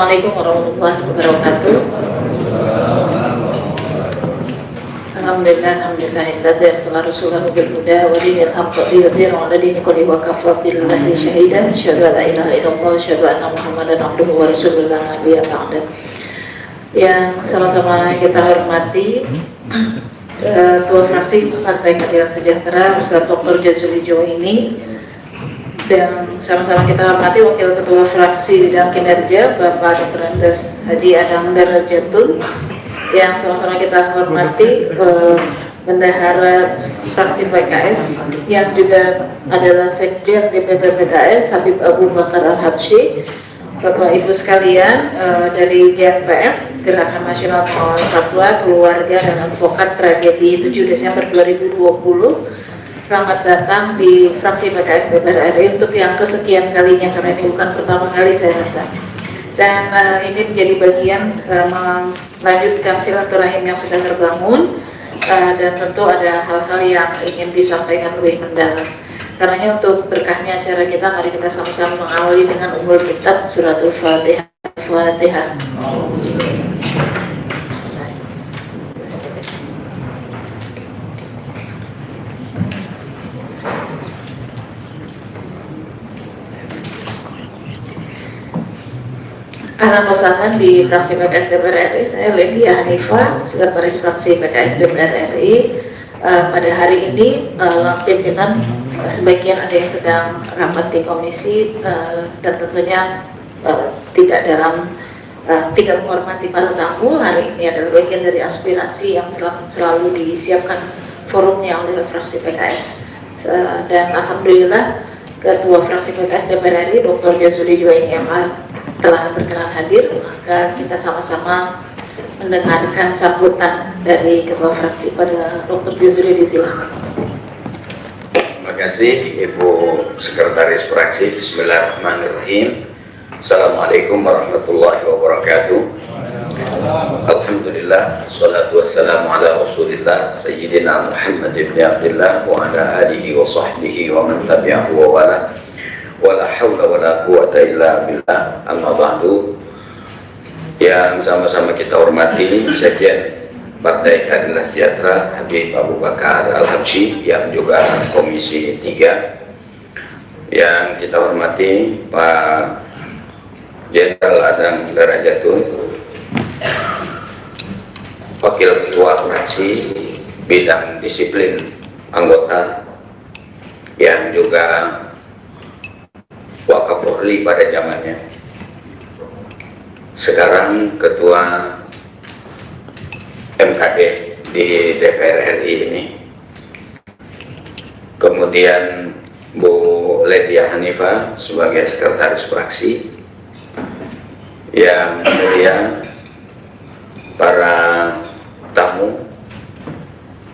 Assalamualaikum warahmatullahi wabarakatuh. Alhamdulillahilladzi arsala rasulahu bil huda wa dinil haqqi liyudhhirahu 'ala dini kullihi wa kafa billahi shahidan. Asyhadu an la ilaha illallah wa asyhadu anna Muhammadan abduhu wa rasuluhu la nabiyya ba'da. Yang sama-sama kita hormati Ketua Fraksi Partai Keadilan Sejahtera Ustaz Dr. Jazuli Joini, dan sama-sama kita hormati Wakil Ketua Fraksi Bidang Kinerja Bapak Dr. Andes Haji Adang Darajatun, yang sama-sama kita hormati Bendahara Fraksi PKS yang juga adalah Sekjen DPP PKS Habib Abu Bakar Al-Habsyi, Bapak Ibu sekalian dari GNPF Gerakan Nasional Pengawalan Fatwa, Keluarga dan Advokat Tragedi 7 Desember 2020. Selamat datang di fraksi PKS DPR RI untuk yang kesekian kalinya, karena ini bukan pertama kali saya rasa. Dan ini menjadi bagian melanjutkan silaturahim yang sudah terbangun, dan tentu ada hal-hal yang ingin disampaikan lebih mendalam. Karenanya untuk berkahnya acara kita, mari kita sama-sama mengawali dengan umul kitab suratul Fatihah. Fatihah. Ahlan wa sahlan di fraksi PKS DPR RI, saya Ledia Hanifah, Sekretaris Fraksi PKS DPR RI. Pada hari ini pimpinan sebagian ada yang sedang rapat di komisi, dan tentunya tidak menghormati para tamu. Hari ini adalah bagian dari aspirasi yang selalu disiapkan forumnya oleh fraksi PKS. Dan alhamdulillah Ketua Fraksi PKS DPR RI Dr. Jazuli Joini MA telah berkenan hadir, maka kita sama-sama mendengarkan sambutan dari Ketua Fraksi pada Dr. Jazuli. Disilakan. Terima kasih Ibu Sekretaris Fraksi. Bismillahirrahmanirrahim. Assalamualaikum warahmatullahi wabarakatuh. Alhamdulillah, salatu wassalamu ala rasulillah Sayyidina Muhammad ibn Abdullah wa ala alihi wa sahbihi wa man tabi'ahu wa wala. Wala hawla wala quwata illa billah. Amma ba'du. Yang sama-sama kita hormati Sekjen Partai Keadilan Sejahtera Habib Abu Bakar Al-Habsyi, yang juga Komisi 3, yang kita hormati Pak Jenderal Adang Darajatun, Wakil Ketua Fraksi Bidang Disiplin Anggota, yang juga Wakapolri pada zamannya, sekarang Ketua MKD di DPR RI ini. Kemudian Bu Ledia Hanifah sebagai Sekretaris Fraksi. Yang mulia para tamu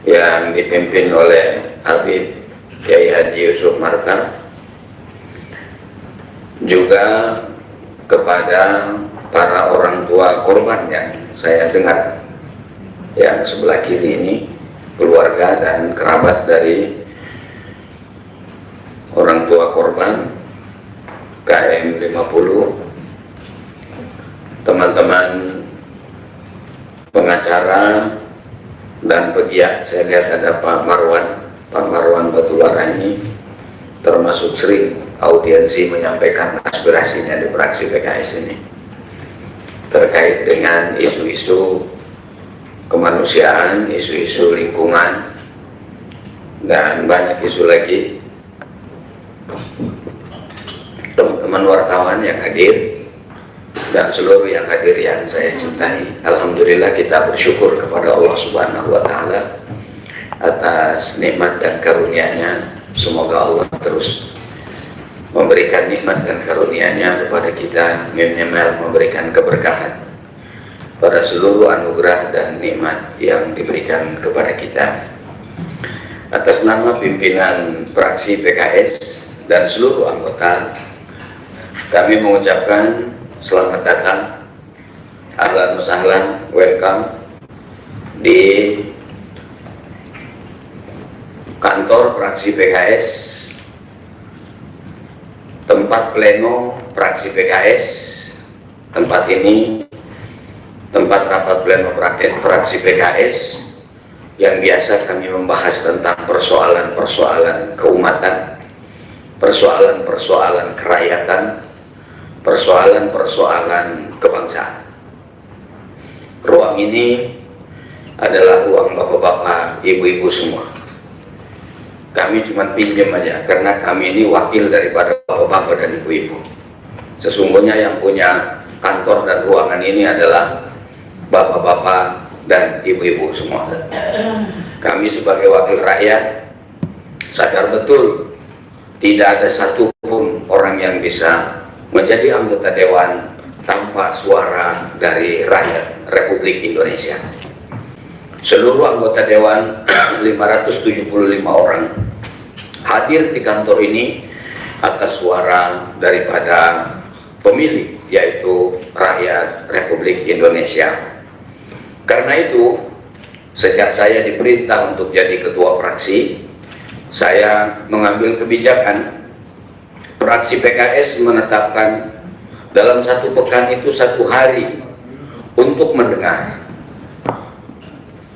yang dipimpin oleh Habib Kiai Haji Yusuf Marta, juga kepada para orang tua korban yang saya dengar yang sebelah kiri ini, keluarga dan kerabat dari orang tua korban KM 50, teman-teman pengacara dan pegiat. Saya lihat ada Pak Marwan Batulara ini termasuk sering audiensi menyampaikan aspirasinya di fraksi PKS ini terkait dengan isu-isu kemanusiaan, isu-isu lingkungan, dan banyak isu lagi. Teman-teman wartawan yang hadir dan seluruh yang hadir yang saya cintai, alhamdulillah kita bersyukur kepada Allah Subhanahu wa Ta'ala atas nikmat dan karunia-Nya. Semoga Allah terus memberikan nikmat dan karunia-Nya kepada kita, memberikan keberkahan pada seluruh anugerah dan nikmat yang diberikan kepada kita. Atas nama pimpinan fraksi PKS dan seluruh anggota, kami mengucapkan selamat datang, ahlan wa sahlan, welcome di kantor fraksi PKS, tempat pleno fraksi PKS tempat ini tempat rapat pleno fraksi PKS yang biasa kami membahas tentang persoalan-persoalan keumatan, persoalan-persoalan kerakyatan, persoalan-persoalan kebangsaan. Ruang ini adalah ruang bapak-bapak, ibu-ibu semua. Kami cuma pinjam aja karena kami ini wakil daripada bapak-bapak dan ibu-ibu. Sesungguhnya yang punya kantor dan ruangan ini adalah bapak-bapak dan ibu-ibu semua. Kami sebagai wakil rakyat sadar betul tidak ada satupun orang yang bisa menjadi anggota dewan tanpa suara dari rakyat Republik Indonesia. Seluruh anggota dewan 575 orang hadir di kantor ini atas suara daripada pemilih, yaitu rakyat Republik Indonesia. Karena itu, sejak saya diperintah untuk jadi ketua fraksi, saya mengambil kebijakan. Fraksi PKS menetapkan dalam 1 pekan itu 1 hari untuk mendengar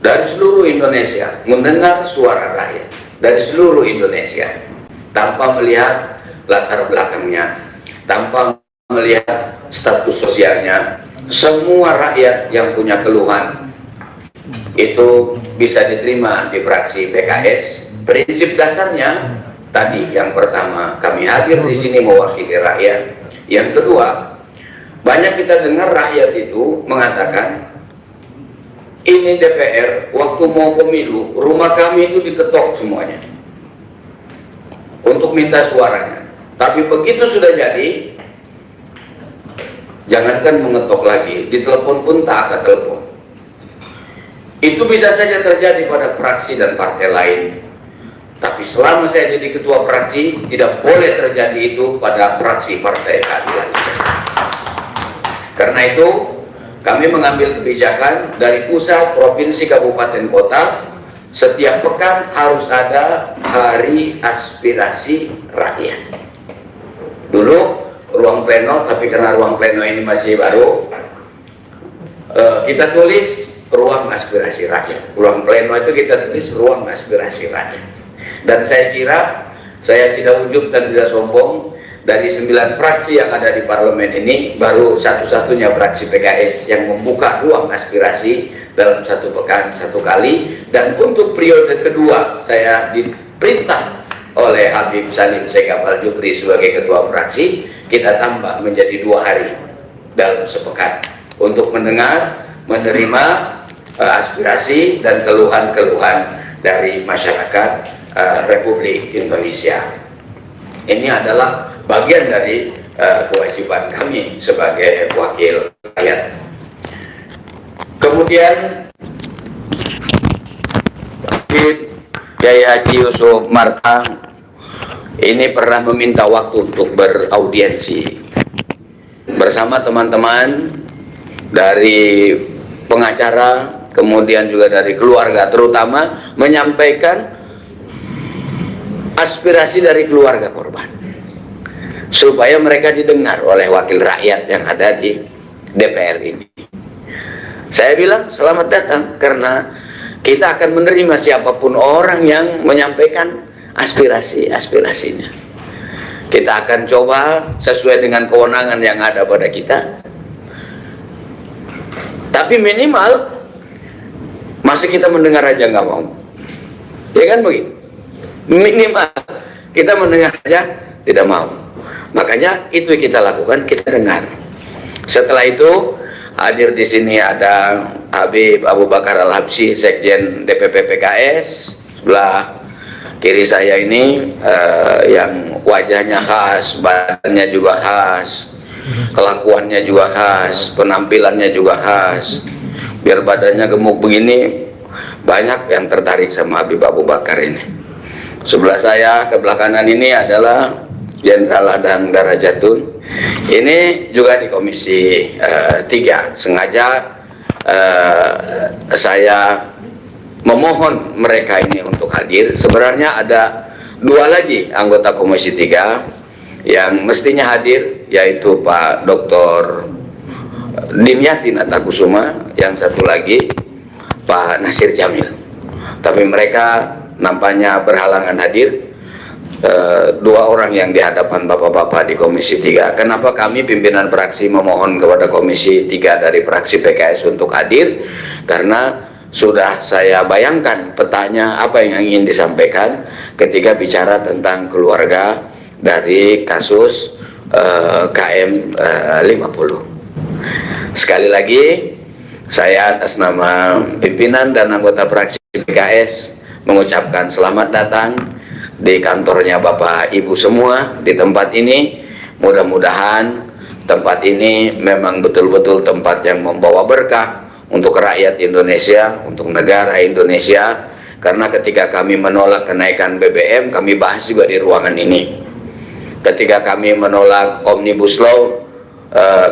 dari seluruh Indonesia, mendengar suara rakyat dari seluruh Indonesia tanpa melihat latar belakangnya, tanpa melihat status sosialnya. Semua rakyat yang punya keluhan itu bisa diterima di fraksi PKS. Prinsip dasarnya tadi, yang pertama, kami hadir di sini mewakili rakyat. Yang kedua, banyak kita dengar rakyat itu mengatakan, ini DPR waktu mau pemilu, rumah kami itu diketok semuanya untuk minta suaranya. Tapi begitu sudah jadi, jangankan mengetok lagi, ditelepon pun tak akan telepon. Itu bisa saja terjadi pada fraksi dan partai lain. Tapi selama saya jadi ketua fraksi, tidak boleh terjadi itu pada fraksi Partai Keadilan Sejahtera. Karena itu, kami mengambil kebijakan dari pusat, provinsi, kabupaten, kota, setiap pekan harus ada hari aspirasi rakyat. Dulu ruang pleno, tapi karena ruang pleno ini masih baru, kita tulis ruang aspirasi rakyat. Ruang pleno itu kita tulis ruang aspirasi rakyat. Dan saya kira, saya tidak ujub dan tidak sombong, dari 9 fraksi yang ada di parlemen ini, baru satu-satunya fraksi PKS yang membuka ruang aspirasi dalam 1 pekan 1 kali. Dan untuk periode kedua, saya diperintah oleh Habib Salim Segaf Al-Jufri sebagai ketua fraksi, kita tambah menjadi 2 hari dalam sepekan untuk mendengar, menerima aspirasi dan keluhan-keluhan dari masyarakat Republik Indonesia. Ini adalah bagian dari kewajiban kami sebagai wakil rakyat. Kemudian Kiai Haji Yusuf Marta ini pernah meminta waktu untuk beraudiensi bersama teman-teman dari pengacara, kemudian juga dari keluarga, terutama menyampaikan aspirasi dari keluarga korban supaya mereka didengar oleh wakil rakyat yang ada di DPR ini. Saya bilang selamat datang, karena kita akan menerima siapapun orang yang menyampaikan aspirasinya. Kita akan coba sesuai dengan kewenangan yang ada pada kita. Tapi minimal masa kita mendengar aja nggak mau, ya kan begitu? Minimal kita mendengar aja tidak mau. Makanya itu kita lakukan, kita dengar. Setelah itu hadir di sini ada Habib Abu Bakar Al-Habsyi, Sekjen DPP PKS. Sebelah kiri saya ini yang wajahnya khas, badannya juga khas, kelakuannya juga khas, penampilannya juga khas. Biar badannya gemuk begini, banyak yang tertarik sama Habib Abu Bakar ini. Sebelah saya ke belakangan ini adalah Jenderal Adham Darajatun. Ini juga di Komisi 3. Sengaja saya memohon mereka ini untuk hadir. Sebenarnya ada 2 lagi anggota Komisi 3 yang mestinya hadir, yaitu Pak Dr. Dimyati Natakusuma, yang satu lagi Pak Nasir Jamil. Tapi mereka nampaknya berhalangan hadir. Dua orang yang di hadapan bapak-bapak di Komisi 3. Kenapa kami pimpinan fraksi memohon kepada Komisi 3 dari fraksi PKS untuk hadir? Karena sudah saya bayangkan petanya apa yang ingin disampaikan ketika bicara tentang keluarga dari kasus KM 50. Sekali lagi, saya atas nama pimpinan dan anggota fraksi PKS mengucapkan selamat datang di kantornya Bapak Ibu semua di tempat ini. Mudah-mudahan tempat ini memang betul-betul tempat yang membawa berkah untuk rakyat Indonesia, untuk negara Indonesia. Karena ketika kami menolak kenaikan BBM, kami bahas juga di ruangan ini. Ketika kami menolak Omnibus Law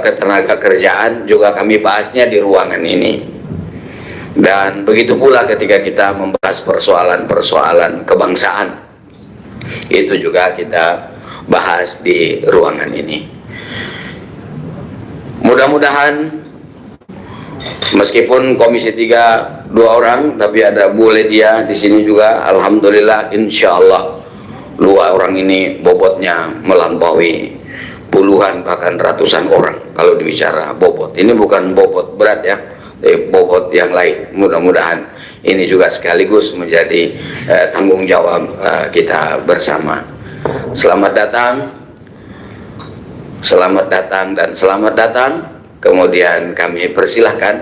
ketenaga kerjaan, juga kami bahasnya di ruangan ini. Dan begitu pula ketika kita membahas persoalan-persoalan kebangsaan, itu juga kita bahas di ruangan ini. Mudah-mudahan meskipun Komisi 3 2 orang, tapi ada Bu Ledia di sini juga. Alhamdulillah, insya Allah 2 orang ini bobotnya melampaui puluhan bahkan ratusan orang. Kalau dibicara bobot, ini bukan bobot berat ya, bobot yang lain. Mudah-mudahan ini juga sekaligus menjadi tanggung jawab kita bersama. Selamat datang dan selamat datang. Kemudian kami persilahkan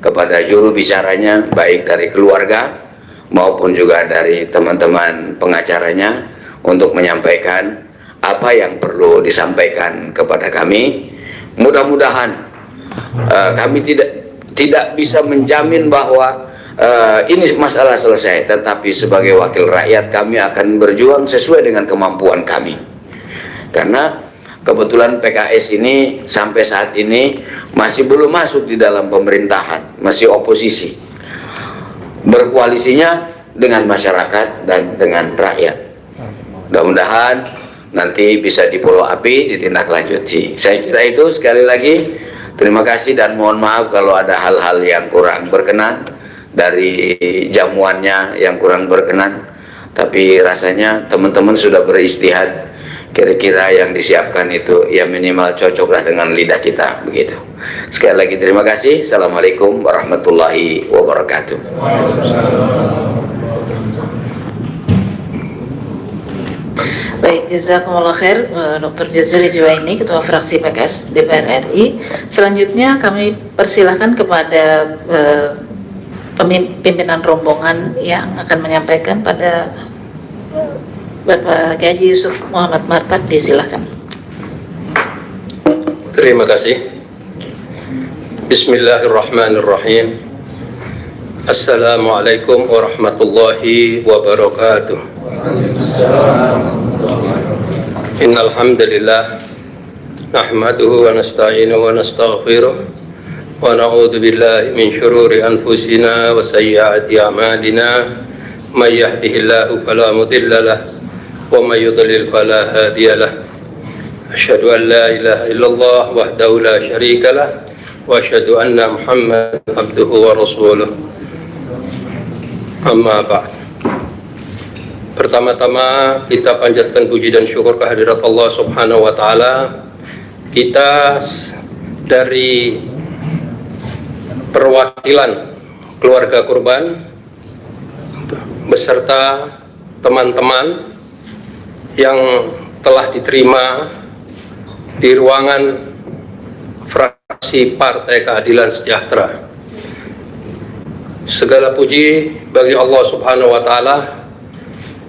kepada juru bicaranya, baik dari keluarga maupun juga dari teman-teman pengacaranya, untuk menyampaikan apa yang perlu disampaikan kepada kami. Mudah-mudahan kami tidak bisa menjamin bahwa ini masalah selesai, tetapi sebagai wakil rakyat kami akan berjuang sesuai dengan kemampuan kami. Karena kebetulan PKS ini sampai saat ini masih belum masuk di dalam pemerintahan, masih oposisi. Berkoalisinya dengan masyarakat dan dengan rakyat. Mudah-mudahan nanti bisa di-follow up, ditindaklanjuti. Saya kira itu. Sekali lagi terima kasih dan mohon maaf kalau ada hal-hal yang kurang berkenan, dari jamuannya yang kurang berkenan. Tapi rasanya teman-teman sudah beristihad, kira-kira yang disiapkan itu ya minimal cocoklah dengan lidah kita, begitu. Sekali lagi terima kasih. Assalamualaikum warahmatullahi wabarakatuh. Baik, jazakumullah khair Dr. Jazuli Juwaini, Ketua Fraksi PKS DPR RI. Selanjutnya kami persilahkan kepada pimpinan rombongan yang akan menyampaikan pada Bapak Kiai Yusuf Muhammad Martak. Disilakan. Terima kasih. Bismillahirrahmanirrahim. Assalamualaikum warahmatullahi wabarakatuh. Innal hamdalillah nahmaduhu wa nasta'inuhu wa nastaghfiruh wa na'udzu billahi min shururi anfusina wa sayyiati a'malina. May yahdihillahu fala mudilla lahu wa may yudlil fala hadiya lahu. Asyhadu an la ilaha illallah wahdahu la syarika lahu wa asyhadu anna Muhammadan abduhu wa rasuluh. Amma ba'd. Pertama-tama kita panjatkan puji dan syukur kehadirat Allah Subhanahu wa taala. Kita dari perwakilan keluarga korban beserta teman-teman yang telah diterima di ruangan fraksi Partai Keadilan Sejahtera. Segala puji bagi Allah Subhanahu wa taala.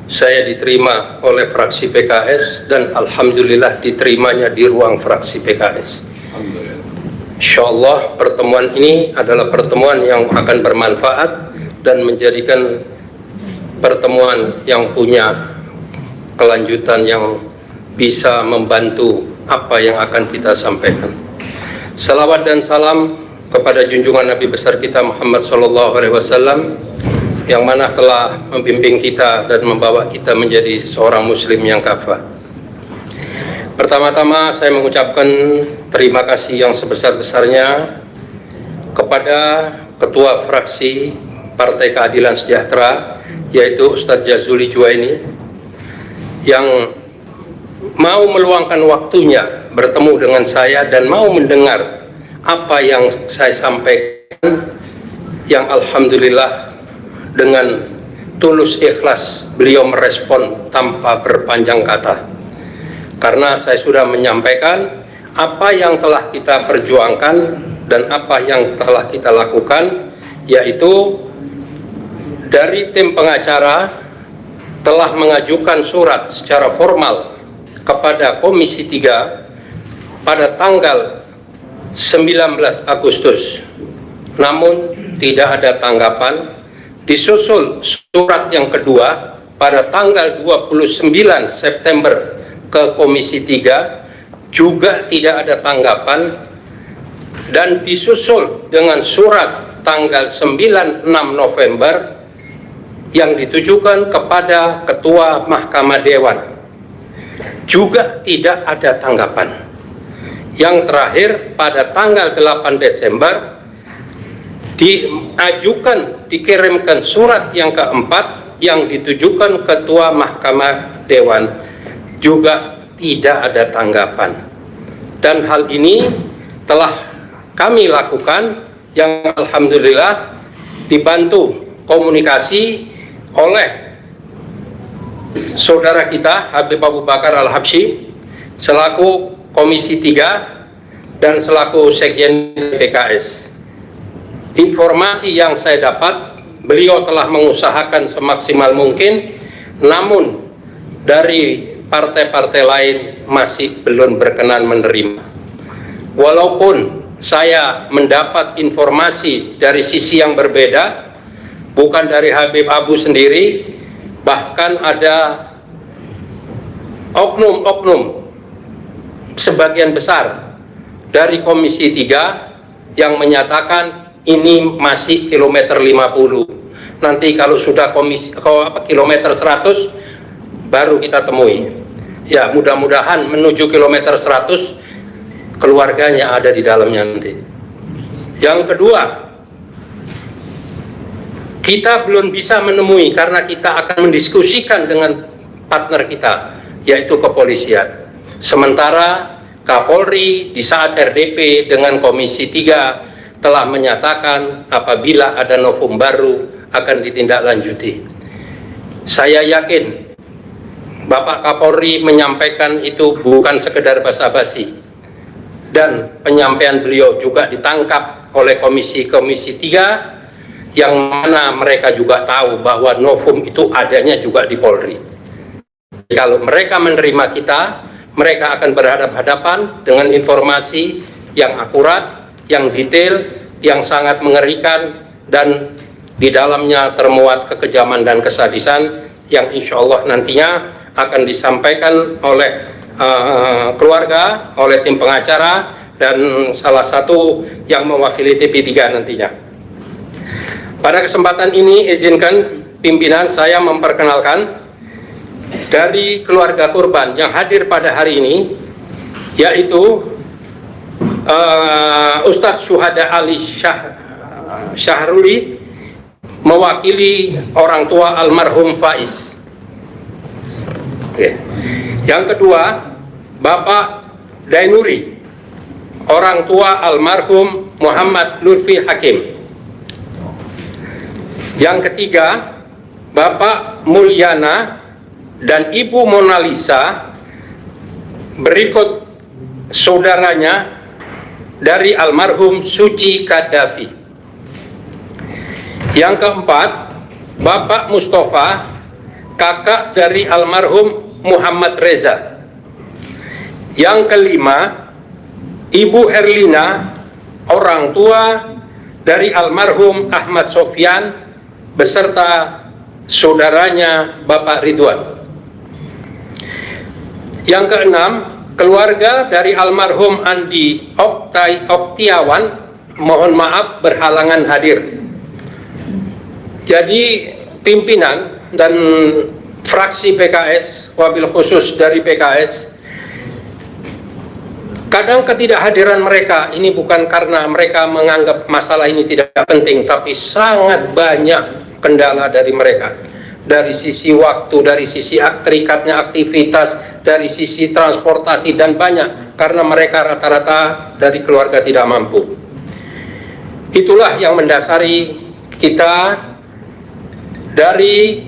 Saya diterima oleh fraksi PKS dan alhamdulillah diterimanya di ruang fraksi PKS. Insyaallah pertemuan ini adalah pertemuan yang akan bermanfaat dan menjadikan pertemuan yang punya kelanjutan yang bisa membantu apa yang akan kita sampaikan. Salawat dan salam kepada junjungan Nabi besar kita Muhammad SAW, yang mana telah membimbing kita dan membawa kita menjadi seorang muslim yang kafah. Pertama-tama saya mengucapkan terima kasih yang sebesar-besarnya kepada Ketua Fraksi Partai Keadilan Sejahtera, yaitu Ustadz Jazuli Juwaini, yang mau meluangkan waktunya bertemu dengan saya dan mau mendengar apa yang saya sampaikan, yang alhamdulillah dengan tulus ikhlas beliau merespon tanpa berpanjang kata. Karena saya sudah menyampaikan apa yang telah kita perjuangkan dan apa yang telah kita lakukan, yaitu dari tim pengacara telah mengajukan surat secara formal kepada Komisi 3 pada tanggal 19 Agustus. Namun tidak ada tanggapan. Disusul surat yang kedua pada tanggal 29 September ke Komisi 3, juga tidak ada tanggapan, dan disusul dengan surat tanggal 96 November yang ditujukan kepada Ketua Mahkamah Dewan, juga tidak ada tanggapan. Yang terakhir pada tanggal 8 Desember dikirimkan surat yang keempat yang ditujukan Ketua Mahkamah Dewan, juga tidak ada tanggapan. Dan hal ini telah kami lakukan, yang alhamdulillah dibantu komunikasi oleh saudara kita Habib Abu Bakar Al-Habsyi selaku Komisi 3 dan selaku Sekjen PKS. Informasi yang saya dapat, beliau telah mengusahakan semaksimal mungkin, namun dari partai-partai lain masih belum berkenan menerima. Walaupun saya mendapat informasi dari sisi yang berbeda, bukan dari Habib Abu sendiri, bahkan ada oknum-oknum sebagian besar dari Komisi 3 yang menyatakan ini masih kilometer 50. Nanti kalau sudah kilometer 100 baru kita temui. Ya, mudah-mudahan menuju kilometer 100 keluarganya ada di dalamnya nanti. Yang kedua, kita belum bisa menemui karena kita akan mendiskusikan dengan partner kita, yaitu kepolisian. Sementara Kapolri di saat RDP dengan Komisi 3 telah menyatakan apabila ada novum baru akan ditindaklanjuti. Saya yakin Bapak Kapolri menyampaikan itu bukan sekedar basa-basi, dan penyampaian beliau juga ditangkap oleh Komisi 3 yang mana mereka juga tahu bahwa novum itu adanya juga di Polri. Kalau mereka menerima kita, mereka akan berhadapan-hadapan dengan informasi yang akurat, yang detail, yang sangat mengerikan, dan di dalamnya termuat kekejaman dan kesadisan yang insya Allah nantinya akan disampaikan oleh keluarga, oleh tim pengacara, dan salah satu yang mewakili TV3 nantinya. Pada kesempatan ini izinkan pimpinan saya memperkenalkan dari keluarga korban yang hadir pada hari ini, yaitu Ustadz Syuhada Ali Syahruli mewakili orang tua almarhum Faiz. Oke. Yang kedua, Bapak Dainuri, orang tua almarhum Muhammad Lutfi Hakim. Yang ketiga, Bapak Mulyana dan Ibu Mona Lisa, berikut saudaranya dari almarhum Suci Kadafi. Yang keempat, Bapak Mustafa, kakak dari almarhum Muhammad Reza. Yang kelima, Ibu Herlina, orang tua dari almarhum Ahmad Sofyan beserta saudaranya Bapak Ridwan. Yang keenam, keluarga dari almarhum Andi Oktiawan, mohon maaf berhalangan hadir. Jadi pimpinan dan fraksi PKS, wabil khusus dari PKS, Kadang ketidakhadiran mereka ini bukan karena mereka menganggap masalah ini tidak penting, tapi sangat banyak kendala dari mereka. Dari sisi waktu, dari sisi terikatnya aktivitas, dari sisi transportasi, dan banyak karena mereka rata-rata dari keluarga tidak mampu. Itulah yang mendasari kita dari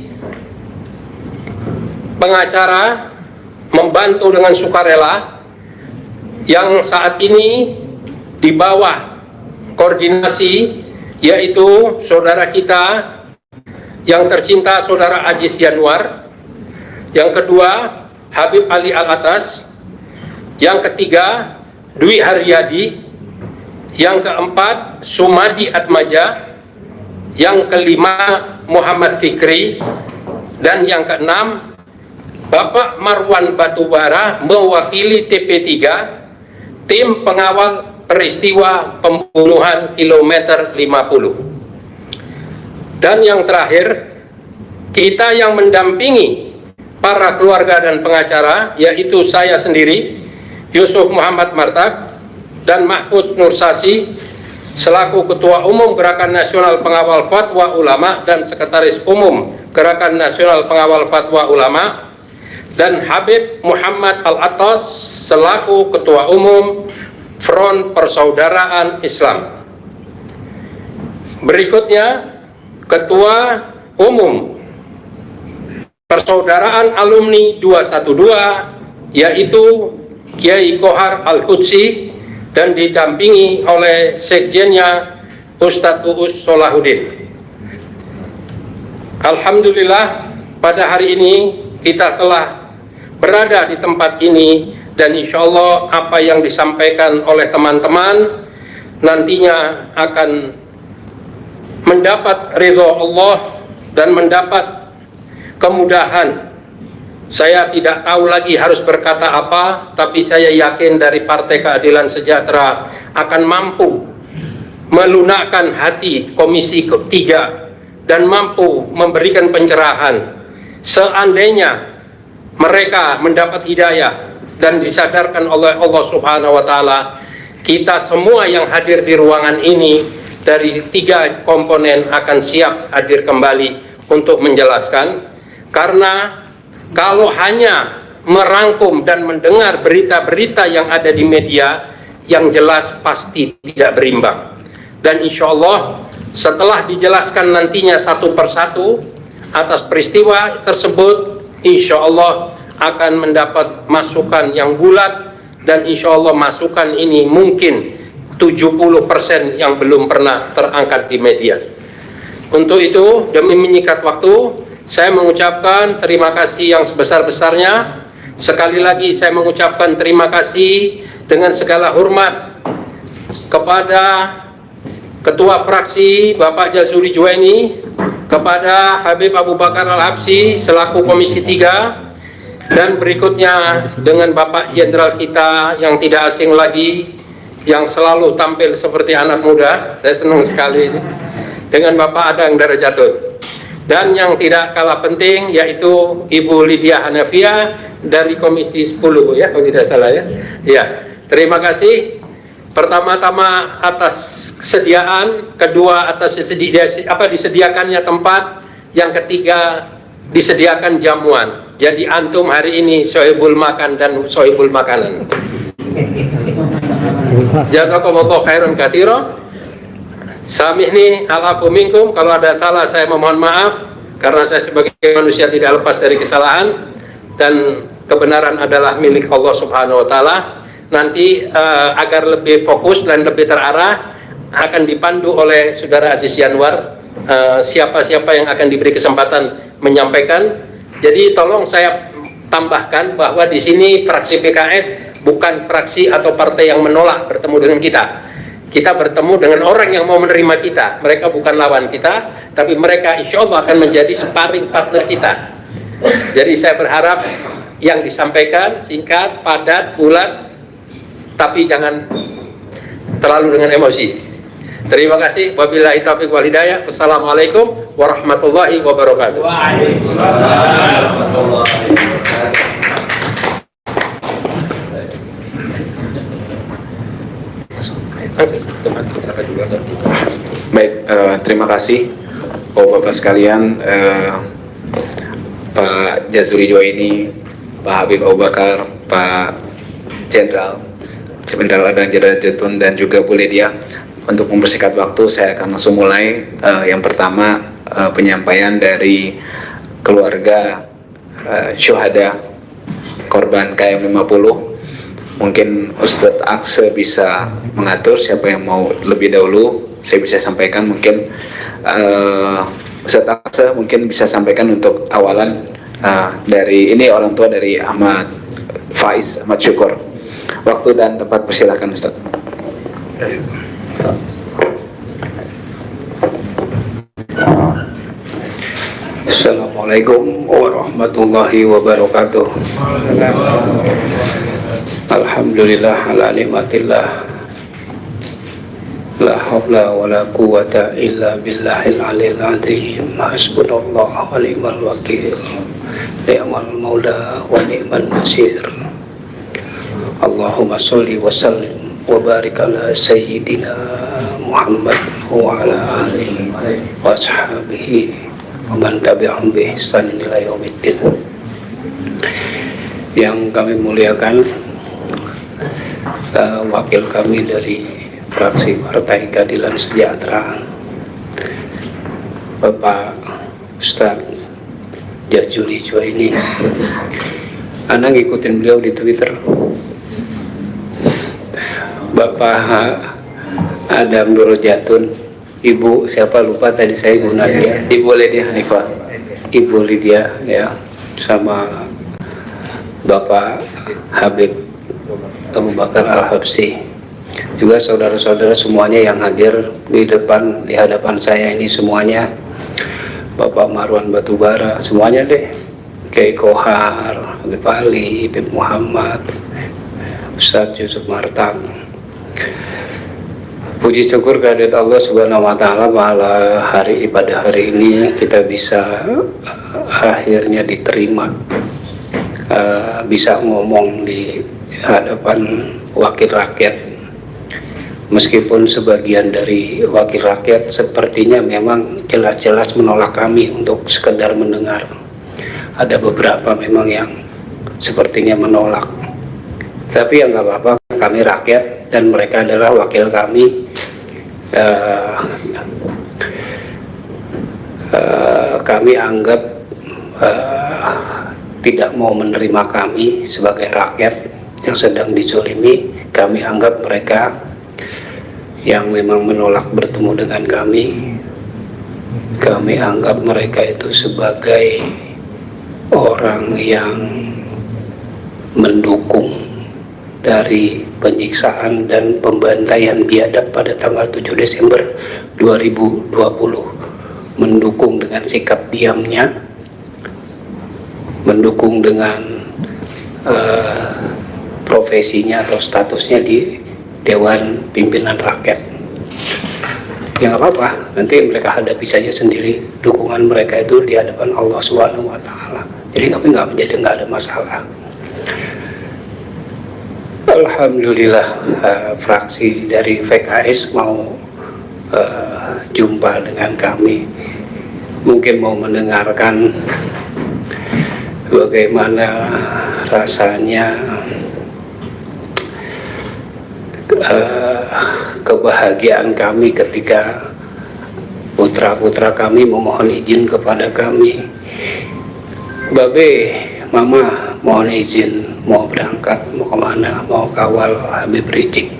pengacara membantu dengan sukarela yang saat ini di bawah koordinasi yaitu saudara kita yang tercinta Saudara Aziz Yanwar, yang kedua Habib Ali Al-Atas, yang ketiga Dwi Haryadi, yang keempat Sumadi Atmaja, yang kelima Muhammad Fikri, dan yang keenam Bapak Marwan Batubara mewakili TP3, tim pengawal peristiwa pembunuhan kilometer 50. Dan yang terakhir, kita yang mendampingi para keluarga dan pengacara, yaitu saya sendiri, Yusuf Muhammad Martak, dan Mahfudz Nur Sasi, selaku Ketua Umum Gerakan Nasional Pengawal Fatwa Ulama dan Sekretaris Umum Gerakan Nasional Pengawal Fatwa Ulama, dan Habib Muhammad Al-Atas, selaku Ketua Umum Front Persaudaraan Islam. Berikutnya, Ketua Umum Persaudaraan Alumni 212 yaitu Kiai Kohar Al-Qudsi dan didampingi oleh sekjennya Ustadz Uus Solahuddin. Alhamdulillah pada hari ini kita telah berada di tempat ini dan insya Allah apa yang disampaikan oleh teman-teman nantinya akan mendapat ridho Allah dan mendapat kemudahan. Saya tidak tahu lagi harus berkata apa, tapi saya yakin dari Partai Keadilan Sejahtera akan mampu melunakkan hati Komisi 3 dan mampu memberikan pencerahan. Seandainya mereka mendapat hidayah dan disadarkan oleh Allah Subhanahu wa Ta'ala, kita semua yang hadir di ruangan ini dari 3 komponen akan siap hadir kembali untuk menjelaskan, karena kalau hanya merangkum dan mendengar berita-berita yang ada di media, yang jelas pasti tidak berimbang. Dan insya Allah setelah dijelaskan nantinya satu persatu atas peristiwa tersebut, insya Allah akan mendapat masukan yang bulat, dan insya Allah masukan ini mungkin 70% yang belum pernah terangkat di media. Untuk itu, demi menyikat waktu, saya mengucapkan terima kasih yang sebesar-besarnya. Sekali lagi saya mengucapkan terima kasih dengan segala hormat kepada Ketua Fraksi Bapak Jazuli Juwaini, kepada Habib Abu Bakar Al-Habsyi selaku Komisi 3, dan berikutnya dengan Bapak Jenderal kita yang tidak asing lagi, yang selalu tampil seperti anak muda, saya senang sekali ini, dengan Bapak Adang Darajatun. Dan yang tidak kalah penting yaitu Ibu Lydia Hanafia dari Komisi 10 ya, kalau tidak salah ya. Ya, terima kasih pertama-tama atas kesediaan, kedua atas disediakannya tempat, yang ketiga disediakan jamuan. Jadi antum hari ini sohibul makan dan sohibul makanan. Jazakumullah khairan katsira. Samihni alafu minkum, kalau ada salah saya memohon maaf, karena saya sebagai manusia tidak lepas dari kesalahan, dan kebenaran adalah milik Allah Subhanahu wa Ta'ala. Nanti agar lebih fokus dan lebih terarah akan dipandu oleh Saudara Aziz Yanwar, siapa-siapa yang akan diberi kesempatan menyampaikan. Jadi tolong saya tambahkan bahwa di sini fraksi PKS bukan fraksi atau partai yang menolak bertemu dengan kita. Kita bertemu dengan orang yang mau menerima kita. Mereka bukan lawan kita, tapi mereka insya Allah akan menjadi sparring partner kita. Jadi saya berharap yang disampaikan singkat, padat, bulat, tapi jangan terlalu dengan emosi. Terima kasih. Wabillahi taufiq wal hidayah. Wassalamualaikum warahmatullahi wabarakatuh. Waalaikumsalam warahmatullahi wabarakatuh. Baik, terima kasih Bapak-Bapak sekalian, Pak Jazuli Juwaini, Pak Habib Abu Bakar, Pak Jenderal Adang Jenderal Jatun, dan juga Bu Lydia. Untuk mempersingkat waktu, saya akan langsung mulai. Yang pertama, penyampaian dari keluarga syuhada korban KM50. Mungkin Ustadz Akse bisa mengatur siapa yang mau lebih dahulu. Saya bisa sampaikan, mungkin Ustadz Akse mungkin bisa sampaikan untuk awalan dari ini, orang tua dari Ahmad Faiz, Ahmad Syukur. Waktu dan tempat persilakan Ustadz. Assalamualaikum warahmatullahi wabarakatuh. Alhamdulillah ala nikmatillah. La haula wa la quwwata illa billahil aliyil azim. Hasbunallah wa ni'mal wakil. Ni'mal maula wa ni'mal nasir. Allahumma sholli wa sallim wa barik ala sayyidina Muhammad wa ala alihi wa ashabihi wa man tabi'ahum bi ihsan ila yaumiddin. Yang kami muliakan, wakil kami dari fraksi Partai Keadilan Sejahtera, Bapak Ustadz Jazuli Juwaini. Anda ngikutin beliau di Twitter. Bapak Adam Nurul Jatun, Ibu siapa lupa tadi saya, Ibu Nadia, Ibu Lydia Hanifah, Ibu Lydia ya, sama Bapak Habib Abu Bakar Al-Habsyi, juga saudara-saudara semuanya yang hadir di hadapan saya ini semuanya, Bapak Marwan Batubara, semuanya deh, Kiai Kohar, Habib Ali, Habib Muhammad, Ustadz Yusuf Martak. Puji syukur kehadirat Allah Subhanahu wa Ta'ala, malah hari ibadah hari ini kita bisa akhirnya diterima, bisa ngomong di hadapan wakil rakyat. Meskipun sebagian dari wakil rakyat sepertinya memang jelas-jelas menolak kami untuk sekedar mendengar. Ada beberapa memang yang sepertinya menolak. Tapi ya nggak apa-apa, kami rakyat dan mereka adalah wakil kami. Kami anggap tidak mau menerima kami sebagai rakyat yang sedang dizolimi. Kami anggap mereka yang memang menolak bertemu dengan kami anggap mereka itu sebagai orang yang mendukung dari penyiksaan dan pembantaian biadab pada tanggal 7 Desember 2020, mendukung dengan sikap diamnya, mendukung dengan profesinya atau statusnya di Dewan Pimpinan Rakyat. Ya nggak apa-apa, nanti mereka hadapi saja sendiri dukungan mereka itu di hadapan Allah Subhanahu wa Ta'ala. Jadi kami nggak ada masalah. Alhamdulillah, fraksi dari PKS mau jumpa dengan kami, mungkin mau mendengarkan bagaimana rasanya kebahagiaan kami ketika putra-putra kami memohon izin kepada kami, Babe, Mama mohon izin mau berangkat, mau kemana, mau kawal Habib Rizik.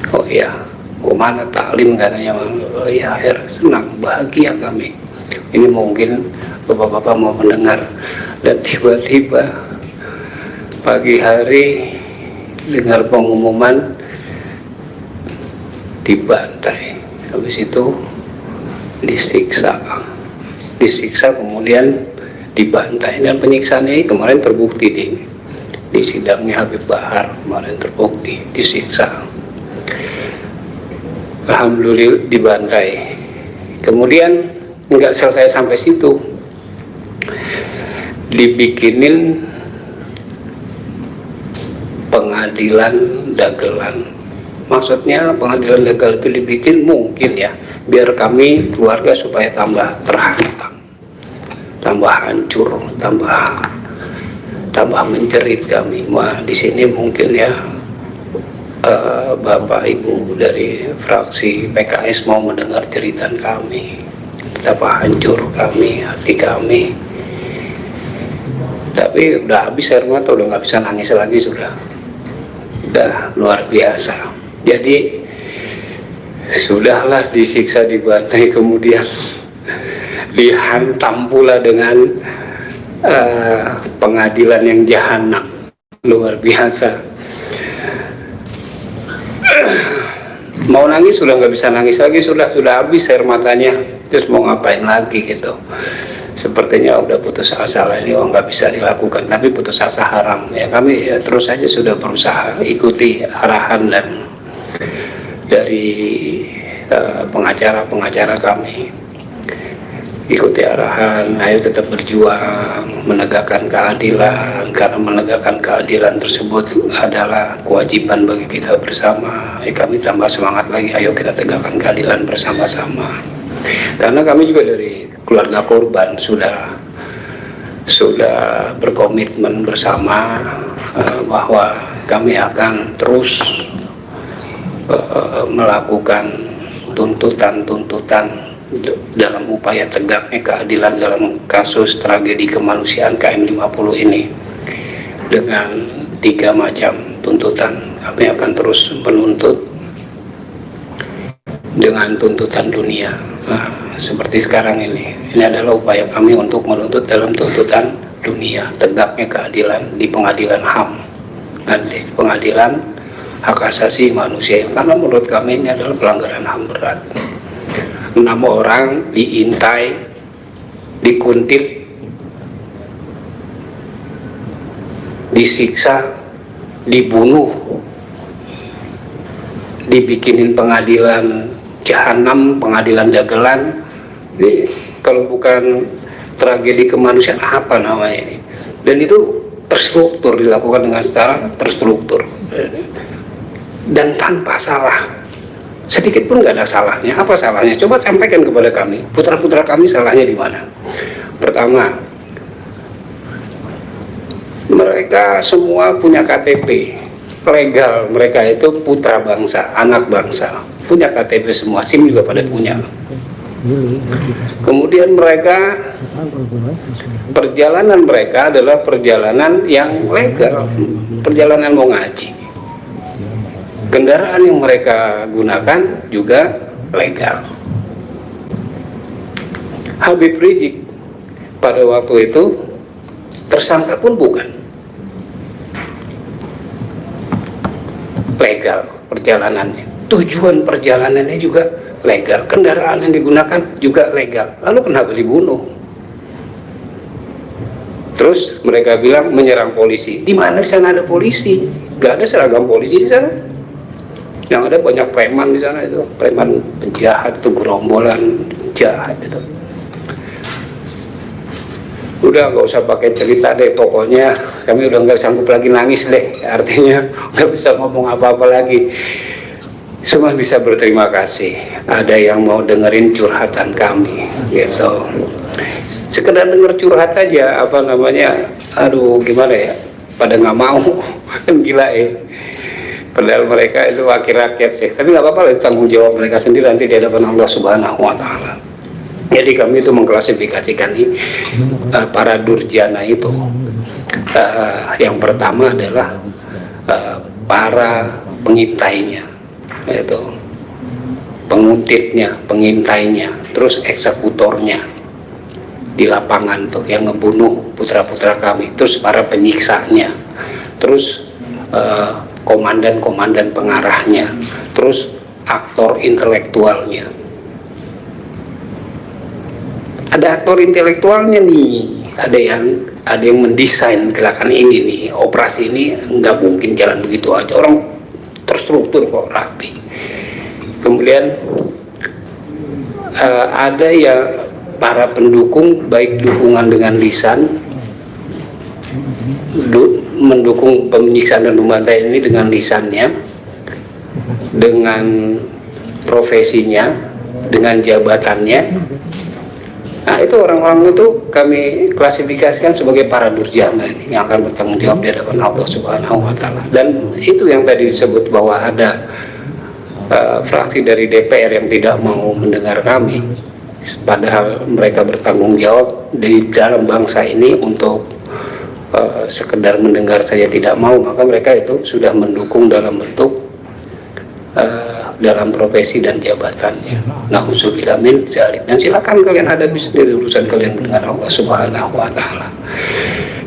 Oh iya, kemana taklim katanya. Oh iya, akhir senang, bahagia kami. Ini mungkin bapak-bapak mau mendengar. Dan tiba-tiba pagi hari dengar pengumuman dibantai, habis itu disiksa kemudian dibantai, dan penyiksaannya ini kemarin terbukti di sidangnya Habib Bahar, kemarin terbukti disiksa. Alhamdulillah dibantai. Kemudian nggak selesai sampai situ, dibikinin pengadilan dagelan Maksudnya pengadilan legal itu dibikin mungkin ya biar kami keluarga supaya tambah terhantam, tambah hancur, tambah menjerit kami. Wah, di sini mungkin ya Bapak Ibu dari fraksi PKS mau mendengar jeritan kami, betapa hancur kami, hati kami. Tapi udah habis air mata, udah nggak bisa nangis lagi, sudah luar biasa. Jadi sudahlah disiksa, dibantai, kemudian dihantam pula dengan pengadilan yang jahanam, luar biasa. Mau nangis sudah nggak bisa nangis lagi, sudah habis air matanya, terus mau ngapain lagi gitu. Sepertinya udah putus asa lah, ini nggak bisa dilakukan, tapi putus asa haram ya. Kami ya, terus saja sudah berusaha ikuti arahan dan dari pengacara kami, ikuti arahan, ayo tetap berjuang menegakkan keadilan, karena menegakkan keadilan tersebut adalah kewajiban bagi kita bersama. Kami tambah semangat lagi, ayo kita tegakkan keadilan bersama-sama, karena kami juga dari keluarga korban sudah berkomitmen bersama bahwa kami akan terus melakukan tuntutan dalam upaya tegaknya keadilan dalam kasus tragedi kemanusiaan KM50 ini. Dengan 3 macam tuntutan kami akan terus menuntut, dengan tuntutan dunia. Nah, seperti sekarang ini adalah upaya kami untuk menuntut dalam tuntutan dunia, tegaknya keadilan di pengadilan HAM, nanti pengadilan hak asasi manusia, karena menurut kami ini adalah pelanggaran HAM berat. 6 orang diintai, dikuntit, disiksa, dibunuh, dibikinin pengadilan jahanam, pengadilan dagelan. Ini kalau bukan tragedi kemanusiaan apa namanya ini? Dan itu terstruktur, dilakukan dengan secara terstruktur dan tanpa salah, sedikit pun nggak ada salahnya. Apa salahnya? Coba sampaikan kepada kami, putra-putra kami salahnya di mana? Pertama, mereka semua punya KTP legal, mereka itu putra bangsa, anak bangsa, punya KTP semua, SIM juga pada punya. Kemudian mereka, perjalanan mereka adalah perjalanan yang legal, perjalanan mau ngaji. Kendaraan yang mereka gunakan juga legal. Habib Rizik pada waktu itu tersangka pun bukan, legal perjalanannya, tujuan perjalanannya juga legal, kendaraan yang digunakan juga legal. Lalu kenapa dibunuh? Terus mereka bilang menyerang polisi. Di mana di sana ada polisi? Gak ada seragam polisi di sana. Yang ada banyak preman di sana, itu preman penjahat, itu gerombolan jahat itu. Udah nggak usah pakai cerita deh, pokoknya kami udah nggak sanggup lagi nangis deh, artinya nggak bisa ngomong apa-apa lagi. Semua bisa berterima kasih ada yang mau dengerin curhatan kami gitu. Sekedar denger curhat aja, apa namanya, aduh gimana ya, pada nggak mau kan, gila ya. Padahal mereka itu wakil rakyat sih, tapi nggak apa-apa, itu tanggung jawab mereka sendiri nanti di hadapan Allah Subhanahu wa Ta'ala. Jadi kami itu mengklasifikasikan para durjana itu. Yang pertama adalah para pengintainya, yaitu penguntitnya, pengintainya, terus eksekutornya di lapangan tuh yang ngebunuh putra-putra kami, terus para penyiksanya, terus komandan-komandan pengarahnya, terus aktor intelektualnya. Ada aktor intelektualnya nih, ada yang mendesain gerakan ini nih, operasi ini nggak mungkin jalan begitu aja, orang terstruktur kok, rapi. Kemudian ada ya para pendukung, baik dukungan dengan lisan, mendukung penyiksaan dan pembantaian ini dengan lisannya, dengan profesinya, dengan jabatannya. Nah, itu orang-orang itu kami klasifikasikan sebagai para durjana ini yang akan bertanggung jawab di hadapan Allah Subhanahu wa taala. Dan itu yang tadi disebut bahwa ada fraksi dari DPR yang tidak mau mendengar kami, padahal mereka bertanggung jawab di dalam bangsa ini untuk sekedar mendengar saja tidak mau, maka mereka itu sudah mendukung dalam bentuk dalam profesi dan jabatannya. Nauzubillah min dzalik. Dan silakan kalian hadapi sendiri urusan kalian dengan Allah Subhanahu wa taala.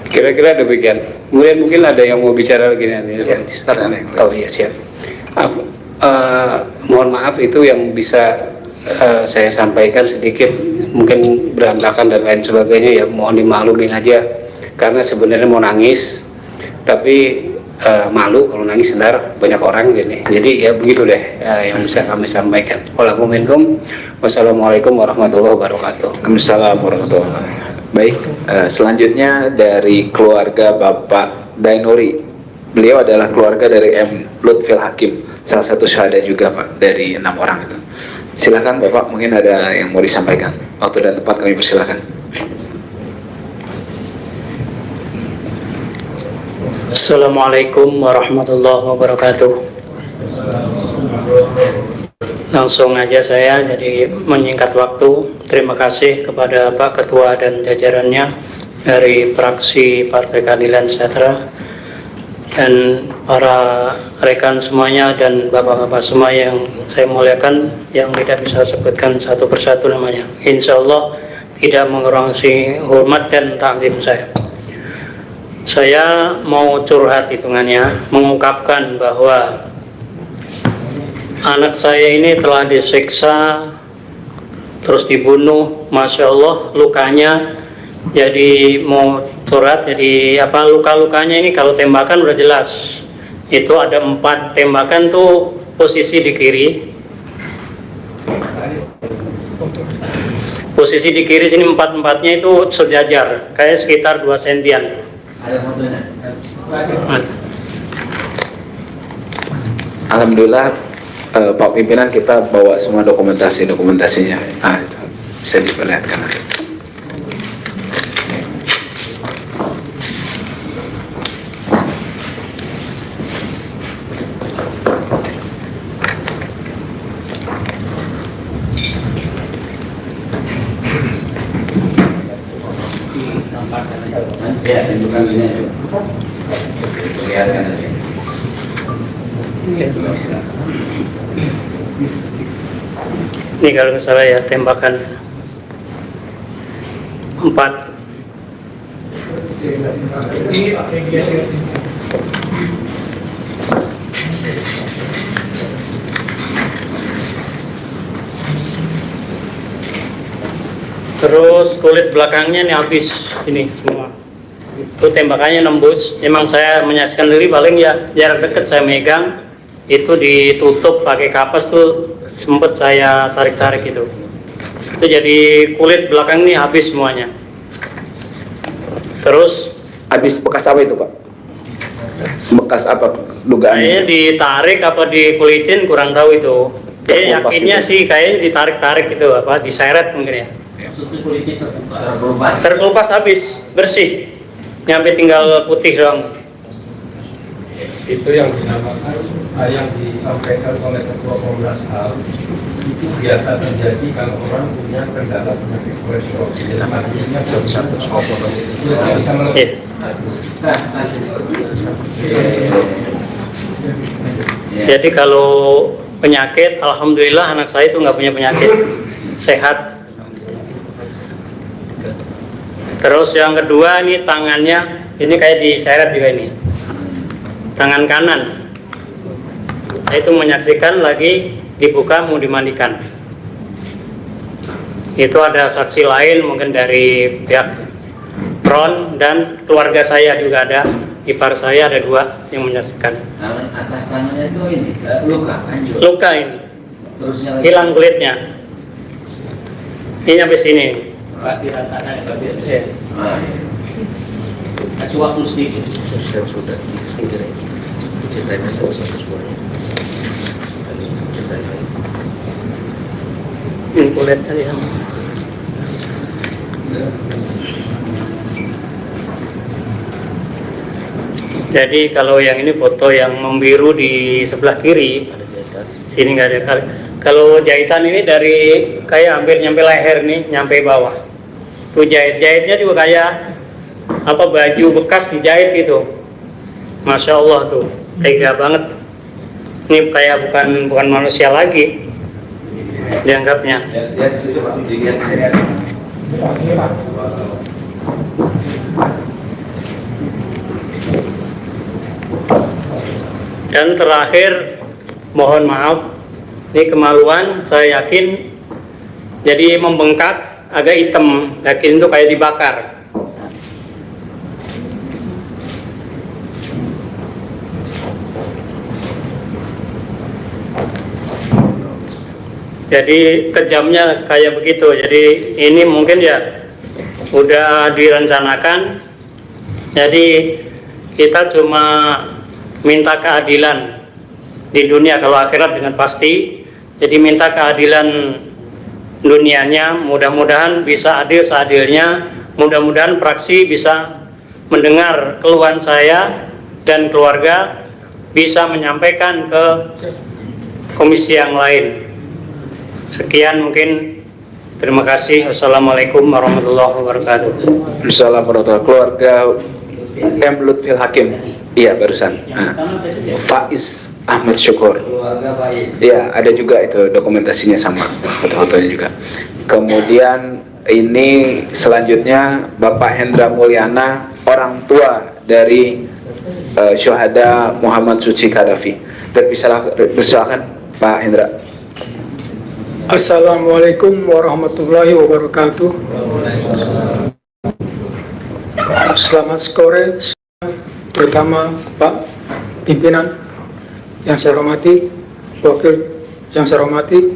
Kira-kira demikian. Kemudian mungkin ada yang mau bicara lagi nih. Ya, oh iya, siap. Mohon maaf itu yang bisa saya sampaikan sedikit mungkin berantakan dan lain sebagainya, ya mohon dimaklumin aja karena sebenarnya mau nangis tapi malu kalau nangis sebentar banyak orang gini. Jadi ya begitu deh yang bisa kami sampaikan. Wassalamualaikum warahmatullahi wabarakatuh. Waalaikumsalam warahmatullahi wabarakatuh. Baik, selanjutnya dari keluarga Bapak Dainuri. Beliau adalah keluarga dari M. Lutfil Hakim, salah satu syahada juga Pak dari 6 orang itu. Silakan Bapak, mungkin ada yang mau disampaikan. Waktu dan tempat kami persilakan. Assalamualaikum warahmatullahi wabarakatuh. Langsung aja saya, jadi menyingkat waktu. Terima kasih kepada Pak Ketua dan jajarannya dari fraksi Partai Keadilan Sejahtera dan para rekan semuanya dan bapak-bapak semua yang saya muliakan, yang tidak bisa sebutkan satu persatu namanya. Insya Allah tidak mengurangi hormat dan takzim saya. Saya mau curhat hitungannya, mengungkapkan bahwa anak saya ini telah disiksa, terus dibunuh, Masya Allah, lukanya. Jadi mau curhat, jadi apa, luka-lukanya ini kalau tembakan udah jelas. Itu ada 4 tembakan tuh posisi di kiri. Posisi di kiri sini 4-4-nya itu sejajar, kayak sekitar 2 sentian. Ada fotonya. Alhamdulillah Pak Pimpinan kita bawa semua dokumentasinya. Itu bisa diperlihatkan. Ya, tunjukkan ini aja. Lihatkan aja. Ini kalau nggak salah ya, tembakan 4. Terus kulit belakangnya ini habis, ini semua. Itu tembakannya nembus. Emang saya menyaksikan diri paling ya jarak dekat saya megang, itu ditutup pakai kapas tuh, sempet saya tarik-tarik itu. Itu jadi kulit belakang ini habis semuanya. Terus Habis bekas apa itu Pak? Bekas apa dugaan? kayaknya ditarik apa dikulitin, kurang tahu itu. Saya yakinnya sih kayaknya ditarik-tarik itu, apa diseret mungkin ya. Terkelupas habis, bersih, nyampe tinggal putih doang. Itu yang dinamakan yang disampaikan oleh Ketua Komnas HAM itu biasa terjadi kalau orang punya kendala penyakit kolesterol. Jadi artinya bisa melepaskan. Jadi kalau penyakit, alhamdulillah anak saya itu nggak punya penyakit, sehat. Terus yang kedua ini tangannya, ini kayak diseret juga ini, tangan kanan. Saya itu menyaksikan lagi dibuka mau dimandikan. Itu ada saksi lain mungkin dari pihak Ron dan keluarga saya juga ada, ipar saya ada 2 yang menyaksikan. Atas tangannya itu ini luka kan? Luka ini, Terusnya hilang kulitnya. Ini sampai sini. Kasih waktu sedikit. Sudah. Ini kulit tadi yang jadi kalau yang ini foto yang membiru di sebelah kiri, sini nggak ada kali. Kalau jahitan ini dari kayak hampir nyampe leher nih, nyampe bawah. Tuh jahitnya juga kayak apa, baju bekas dijahit gitu. Masya Allah tuh, tega banget. Ini kayak bukan manusia lagi dianggapnya. Lihat situ Pak, dilihat saya. Dan terakhir, mohon maaf, ini kemaluan, saya yakin jadi membengkak, agak hitam, yakin itu kayak dibakar. Jadi kejamnya kayak begitu. Jadi ini mungkin ya udah direncanakan. Jadi kita cuma minta keadilan di dunia, kalau akhirat dengan pasti. Jadi minta keadilan dunianya, mudah-mudahan bisa adil seadilnya. Mudah-mudahan fraksi bisa mendengar keluhan saya dan keluarga, bisa menyampaikan ke komisi yang lain. Sekian mungkin, terima kasih. Wassalamualaikum warahmatullahi wabarakatuh. Assalamualaikum keluarga M. Lutfil Hakim. Iya barusan. Faiz Ahmad Syukur. Iya, ada juga itu dokumentasinya sama, foto-fotonya juga. Kemudian ini selanjutnya Bapak Hendra Mulyana, orang tua dari syuhada Muhammad Suci Qaddafi. Persilakan Pak Hendra. Assalamualaikum warahmatullahi wabarakatuh. Selamat sore, terutama Pak Pimpinan yang saya hormati, Wakil yang saya hormati,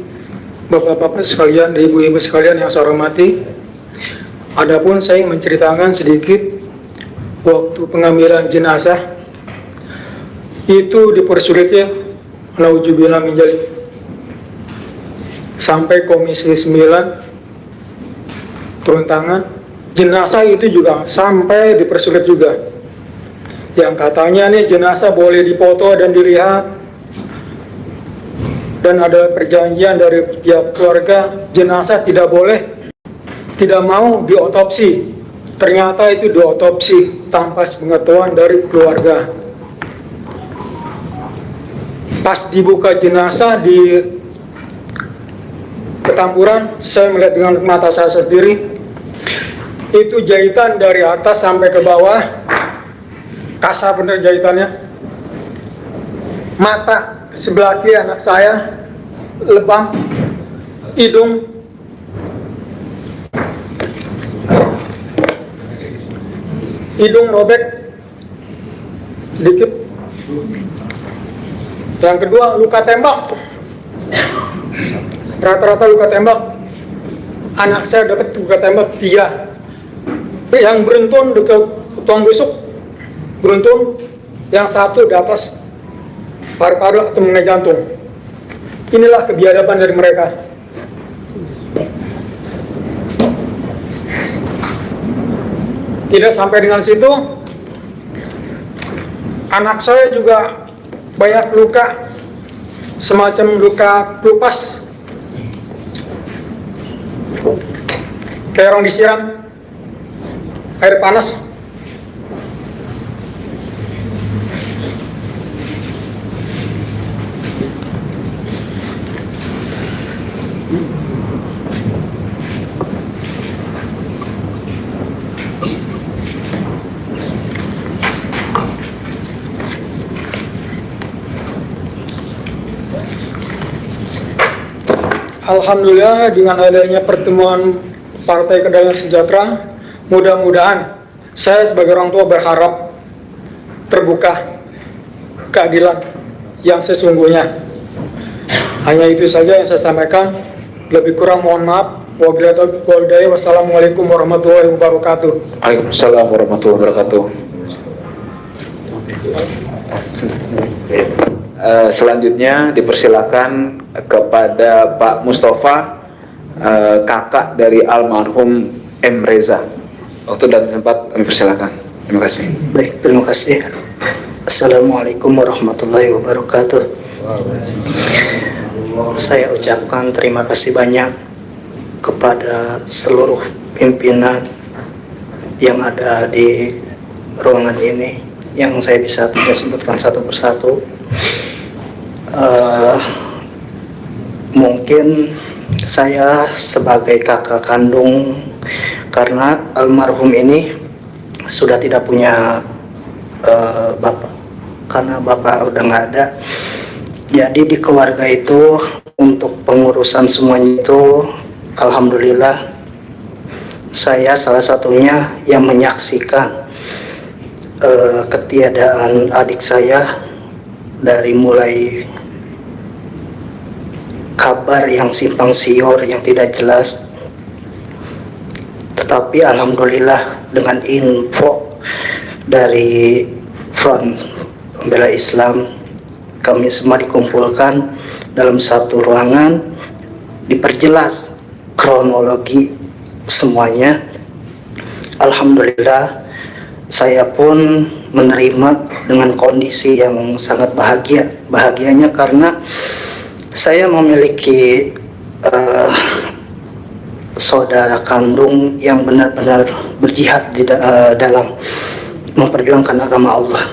Bapak-bapak sekalian, Ibu-ibu sekalian yang saya hormati. Adapun saya menceritakan sedikit waktu pengambilan jenazah itu dipersulitnya, nauzubillah min dzalik. Sampai komisi 9 turun tangan, jenazah itu juga sampai dipersulit juga. Yang katanya nih jenazah boleh dipoto dan dilihat, dan ada perjanjian dari pihak keluarga jenazah tidak boleh, tidak mau diotopsi. Ternyata itu diotopsi tanpa sepengetahuan dari keluarga. Pas dibuka jenazah di Petamburan, saya melihat dengan mata saya sendiri, itu jahitan dari atas sampai ke bawah, kasar bener jahitannya. Mata sebelah kiri anak saya lebam, hidung robek sedikit. Yang kedua, luka tembak, rata-rata luka tembak. Anak saya dapat luka tembak 3. Yang beruntun dekat tuang busuk, beruntun. Yang satu di atas paru-paru atau mengenai jantung. Inilah kebiadaban dari mereka. Tidak sampai dengan situ, anak saya juga banyak luka, semacam luka pelupas, kayak orang disiram air panas. Alhamdulillah dengan adanya pertemuan Partai Keadilan Sejahtera, mudah-mudahan saya sebagai orang tua berharap terbuka keadilan yang sesungguhnya. Hanya itu saja yang saya sampaikan. Lebih kurang mohon maaf. Wassalamualaikum warahmatullahi wabarakatuh. Waalaikumsalam warahmatullahi wabarakatuh. Selanjutnya dipersilakan kepada Pak Mustafa kakak dari almarhum M. Reza. Waktu dan tempat kami persilakan. Terima kasih. Baik, terima kasih. Assalamualaikum warahmatullahi wabarakatuh. Saya ucapkan terima kasih banyak kepada seluruh pimpinan yang ada di ruangan ini, yang saya bisa tidak sebutkan satu persatu. Mungkin saya sebagai kakak kandung, karena almarhum ini sudah tidak punya bapak, karena bapak udah nggak ada. Jadi di keluarga itu untuk pengurusan semuanya itu, alhamdulillah saya salah satunya yang menyaksikan ketiadaan adik saya, dari mulai kabar yang simpang siur yang tidak jelas, tetapi alhamdulillah dengan info dari Front Pembela Islam, kami semua dikumpulkan dalam satu ruangan, diperjelas kronologi semuanya. Alhamdulillah saya pun menerima dengan kondisi yang sangat bahagianya karena saya memiliki saudara kandung yang benar-benar berjihad di dalam memperjuangkan agama Allah.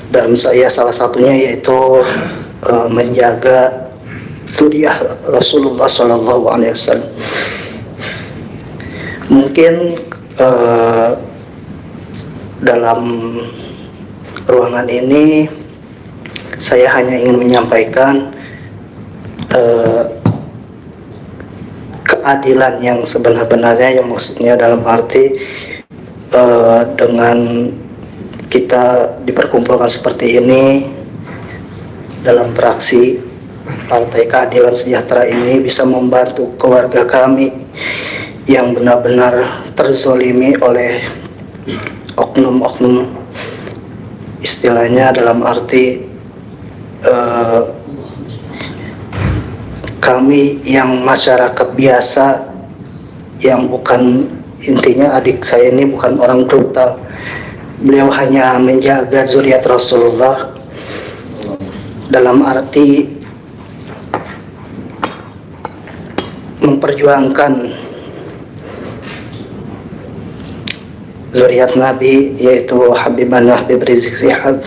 Dan saya salah satunya yaitu menjaga suriah Rasulullah SAW. Mungkin dalam ruangan ini saya hanya ingin menyampaikan keadilan yang sebenar-benarnya, yang maksudnya dalam arti dengan kita diperkumpulkan seperti ini dalam fraksi Partai Keadilan Sejahtera ini bisa membantu keluarga kami yang benar-benar terzolimi oleh oknum-oknum, istilahnya dalam arti kami yang masyarakat biasa, yang bukan, intinya adik saya ini bukan orang brutal. Beliau hanya menjaga zuriat Rasulullah dalam arti memperjuangkan zuriat Nabi, yaitu Habibana Habib Rizik Sihab,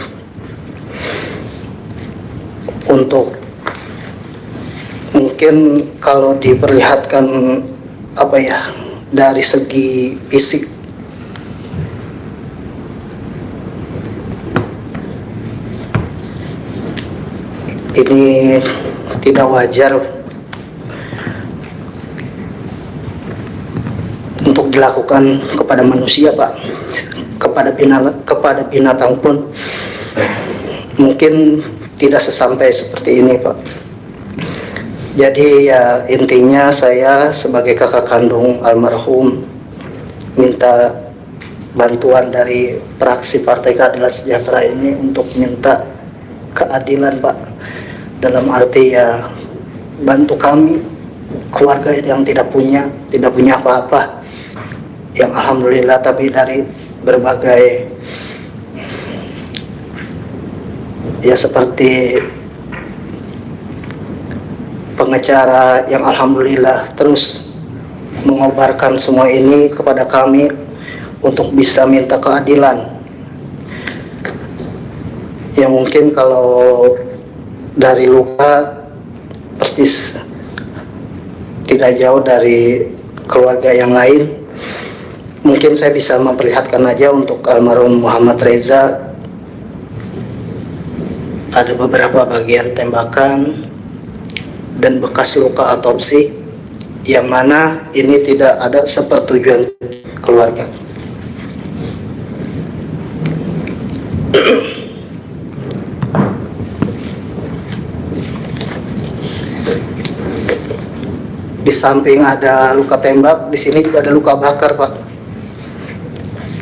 untuk mungkin kalau diperlihatkan apa ya, dari segi fisik ini tidak wajar untuk dilakukan kepada manusia, Pak. Kepada binatang pun mungkin tidak sesampai seperti ini, Pak. Jadi ya intinya saya sebagai kakak kandung almarhum minta bantuan dari fraksi Partai Keadilan Sejahtera ini untuk minta keadilan, Pak. Dalam arti ya bantu kami, keluarga yang tidak punya apa-apa, yang alhamdulillah tapi dari berbagai ya seperti pengacara yang alhamdulillah terus mengobarkan semua ini kepada kami untuk bisa minta keadilan. Ya mungkin kalau dari luka persis tidak jauh dari keluarga yang lain, mungkin saya bisa memperlihatkan aja untuk almarhum Muhammad Reza. Ada beberapa bagian tembakan dan bekas luka otopsi, yang mana ini tidak ada sepersetujuan keluarga. Di samping ada luka tembak, di sini juga ada luka bakar, Pak.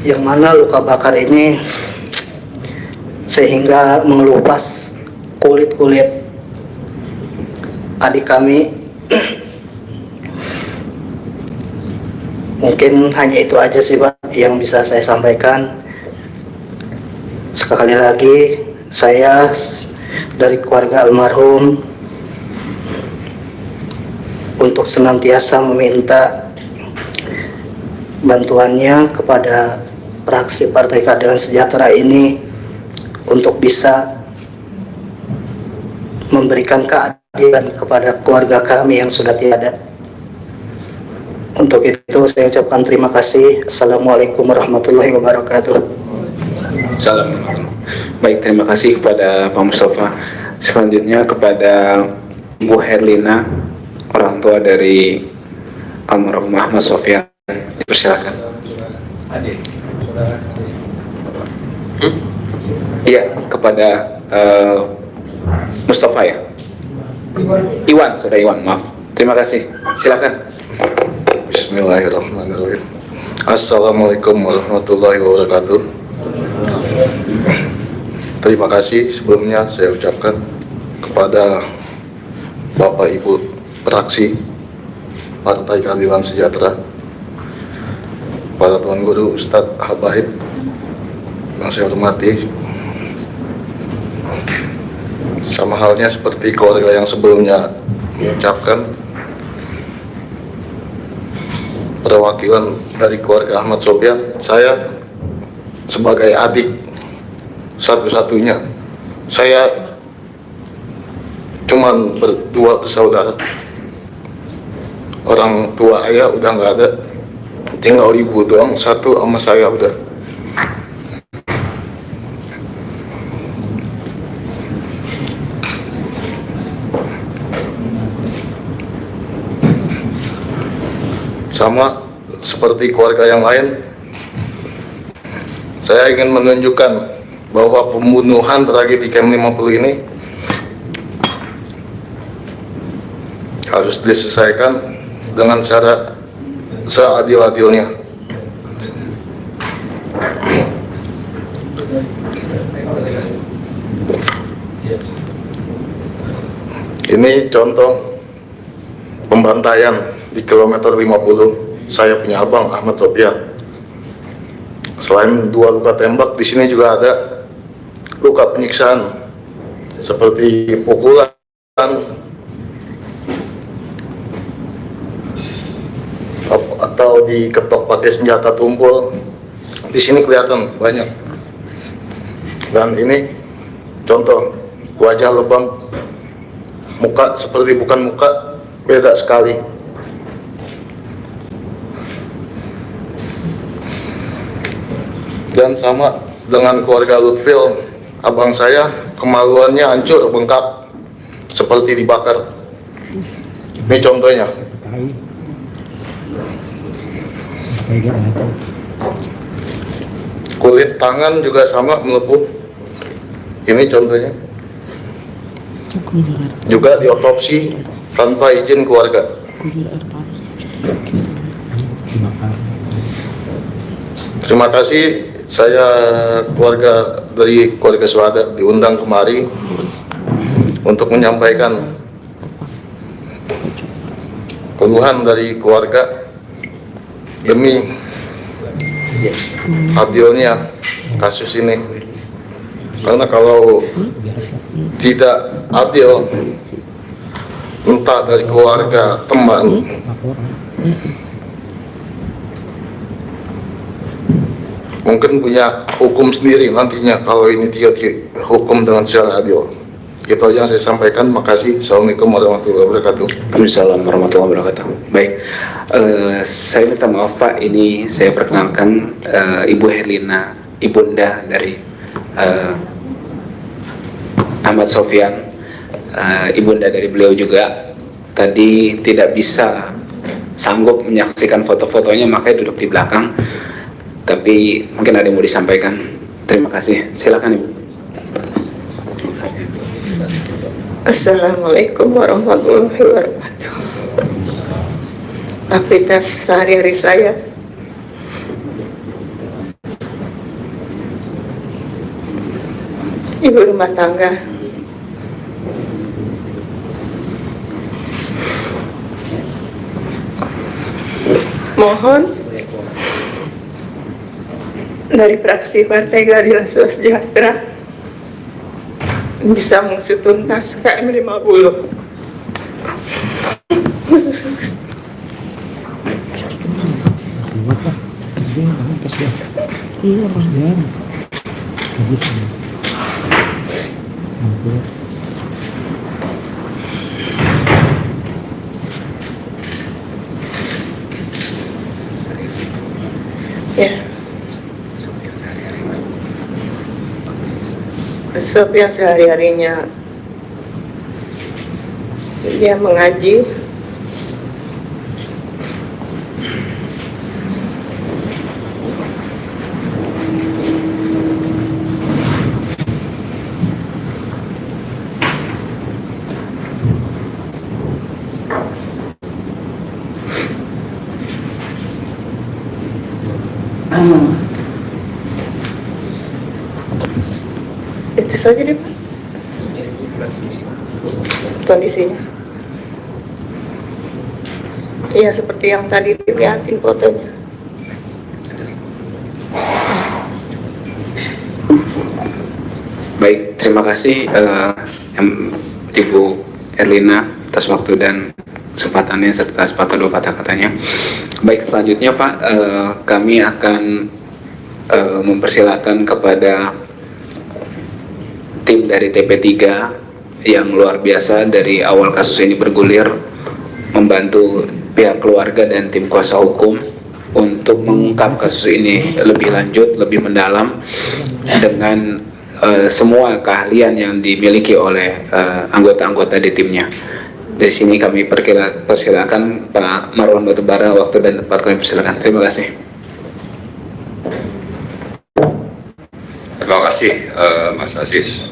Yang mana luka bakar ini sehingga mengelupas kulit adik kami Mungkin hanya itu aja sih Pak yang bisa saya sampaikan. Sekali lagi saya dari keluarga almarhum untuk senantiasa meminta bantuannya kepada fraksi Partai Keadilan Sejahtera ini untuk bisa memberikan keadilan kepada keluarga kami yang sudah tiada. Untuk itu saya ucapkan terima kasih. Assalamualaikum warahmatullahi wabarakatuh. Assalamualaikum. Baik, terima kasih kepada Pak Mustafa. Selanjutnya kepada Ibu Herlina, orang tua dari almarhum Ahmad Sofyan. Dipersilakan. Iya, kepada Mustafa ya. Iwan, saudara Iwan, maaf. Terima kasih. Silakan. Bismillahirrahmanirrahim. Assalamualaikum warahmatullahi wabarakatuh. Terima kasih sebelumnya saya ucapkan kepada Bapak Ibu fraksi Partai Keadilan Sejahtera, para Tuan Guru, Ustadz Habaib yang saya hormati, sama halnya seperti keluarga yang sebelumnya mengucapkan, perwakilan dari keluarga Ahmad Sofyan, saya sebagai adik satu-satunya, saya cuman berdua bersaudara. Orang tua ayah udah nggak ada, tinggal ibu doang, satu sama saya udah. Sama seperti keluarga yang lain, saya ingin menunjukkan bahwa pembunuhan tragedi Camp 50 ini harus diselesaikan dengan cara seadil-adilnya. Ini contoh pembantaian di kilometer 50. Saya punya abang Ahmad Sofyan. Selain 2 luka tembak, di sini juga ada luka penyiksaan seperti pukulan, atau diketok pakai senjata tumpul. Di sini kelihatan banyak. Dan ini contoh wajah lebam, muka seperti bukan muka, beda sekali. Dan sama dengan keluarga Lutfil, abang saya kemaluannya hancur, bengkak, seperti dibakar. Ini contohnya. Kulit tangan juga sama, melepuh. Ini contohnya. Juga diotopsi tanpa izin keluarga. Terima kasih. Saya keluarga dari keluarga Syuhada diundang kemari untuk menyampaikan keluhan dari keluarga demi adilnya kasus ini. Karena kalau tidak adil, entah dari keluarga, teman, mungkin punya hukum sendiri nantinya kalau ini tidak dihukum dengan secara adil. Itu aja yang saya sampaikan. Makasih. Assalamualaikum warahmatullahi wabarakatuh. Waalaikumsalam warahmatullahi wabarakatuh. Baik, saya minta maaf Pak, ini saya perkenalkan Ibu Herlina, ibunda dari Ahmad Sofyan, ibunda dari beliau juga. Tadi tidak bisa sanggup menyaksikan foto-fotonya, makanya duduk di belakang. Tapi mungkin ada yang mau disampaikan. Terima kasih. Silakan Ibu. Assalamualaikum warahmatullahi wabarakatuh. Aktivitas sehari-hari saya ibu rumah tangga. Mohon dari fraksi Partai Keadilan Sejahtera bisa mengusut tuntas KM 50. Ya. Sofian sehari-harinya dia mengaji, itu saja deh Pak kondisinya. Iya seperti yang tadi dilihatin fotonya. Baik, terima kasih Ibu Erlina atas waktu dan kesempatannya serta sepatah dua patah katanya. Baik, selanjutnya Pak, kami akan mempersilahkan kepada tim dari TP3 yang luar biasa dari awal kasus ini bergulir membantu pihak keluarga dan tim kuasa hukum untuk mengungkap kasus ini lebih lanjut, lebih mendalam dengan semua keahlian yang dimiliki oleh anggota-anggota di timnya. Di sini kami persilakan Pak Marwan Batubara, waktu dan tempat kami persilakan. Terima kasih. Terima kasih Mas Aziz.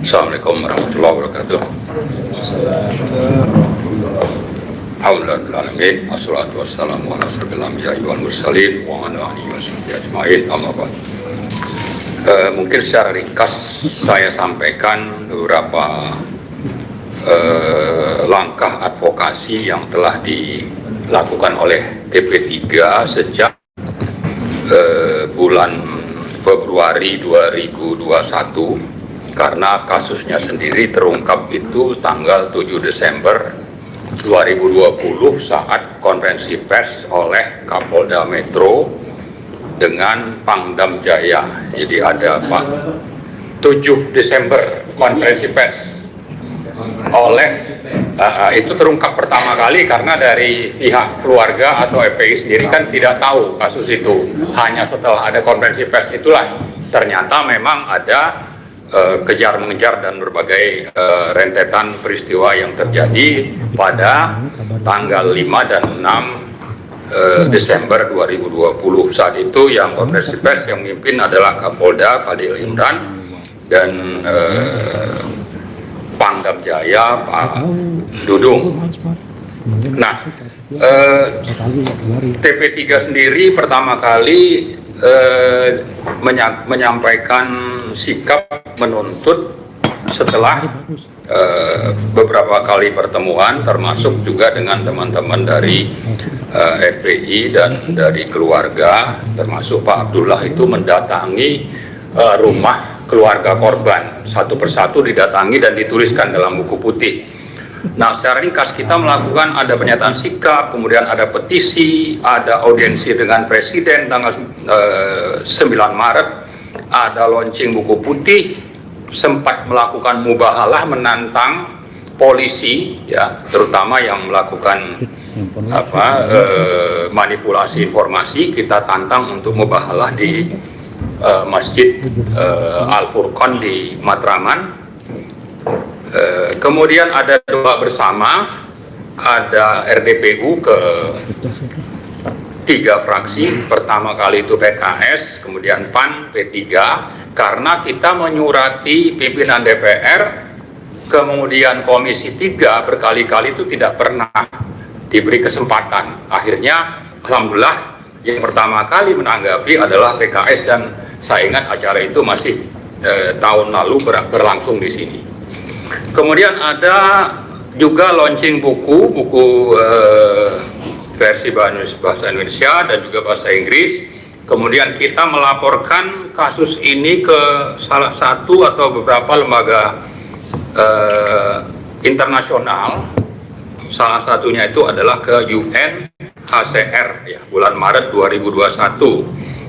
Assalamualaikum warahmatullahi wabarakatuh. Alhamdulillah, wassalatu wassalamu ala asyrofil anbiya'i wal mursalin wa ala alihi washabbihi ajmain, amma ba'd. Mungkin secara ringkas saya sampaikan beberapa langkah advokasi yang telah dilakukan oleh TP3 sejak bulan Februari 2021, karena kasusnya sendiri terungkap itu tanggal 7 Desember 2020 saat konferensi pers oleh Kapolda Metro dengan Pangdam Jaya. Jadi ada 7 Desember konferensi pers oleh itu terungkap pertama kali karena dari pihak keluarga atau FPI sendiri kan tidak tahu kasus itu. Hanya setelah ada konferensi pers itulah ternyata memang ada kejar mengejar dan berbagai rentetan peristiwa yang terjadi pada tanggal 5 dan 6 Desember 2020. Saat itu yang konferensi pers yang memimpin adalah Kapolda Fadil Imran dan Pangdam Jaya Pak Dudung. Nah, TP3 sendiri pertama kali menyampaikan sikap menuntut setelah beberapa kali pertemuan, termasuk juga dengan teman-teman dari FPI dan dari keluarga, termasuk Pak Abdullah itu mendatangi rumah keluarga korban satu persatu, didatangi dan dituliskan dalam buku putih. Nah, secara ringkas kita melakukan ada pernyataan sikap, kemudian ada petisi, ada audiensi dengan Presiden tanggal 9 Maret, ada launching buku putih, sempat melakukan mubahalah menantang polisi, ya, terutama yang melakukan manipulasi informasi. Kita tantang untuk mubahalah di Masjid Al Furqan di Matraman. Kemudian ada doa bersama, ada RDPU ke 3 fraksi, pertama kali itu PKS, kemudian PAN, P3, karena kita menyurati pimpinan DPR, kemudian Komisi 3 berkali-kali itu tidak pernah diberi kesempatan. Akhirnya, alhamdulillah, yang pertama kali menanggapi adalah PKS, dan saya ingat acara itu masih tahun lalu berlangsung di sini. Kemudian ada juga launching buku versi bahasa Indonesia dan juga bahasa Inggris Kemudian kita melaporkan kasus ini ke salah satu atau beberapa lembaga internasional. Salah satunya itu adalah ke UNHCR ya, bulan Maret 2021.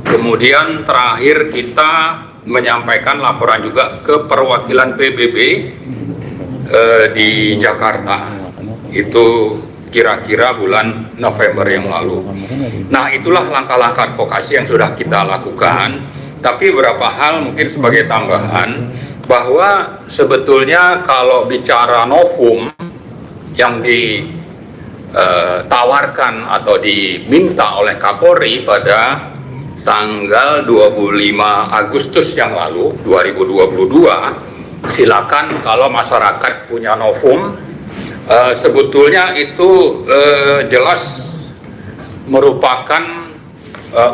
Kemudian terakhir kita menyampaikan laporan juga ke perwakilan PBB di Jakarta. Itu kira-kira bulan November yang lalu. Nah, itulah langkah-langkah advokasi yang sudah kita lakukan. Tapi beberapa hal mungkin sebagai tambahan, bahwa sebetulnya kalau bicara novum yang ditawarkan atau diminta oleh Kapolri pada tanggal 25 Agustus yang lalu 2022, silakan kalau masyarakat punya novum. Sebetulnya itu jelas merupakan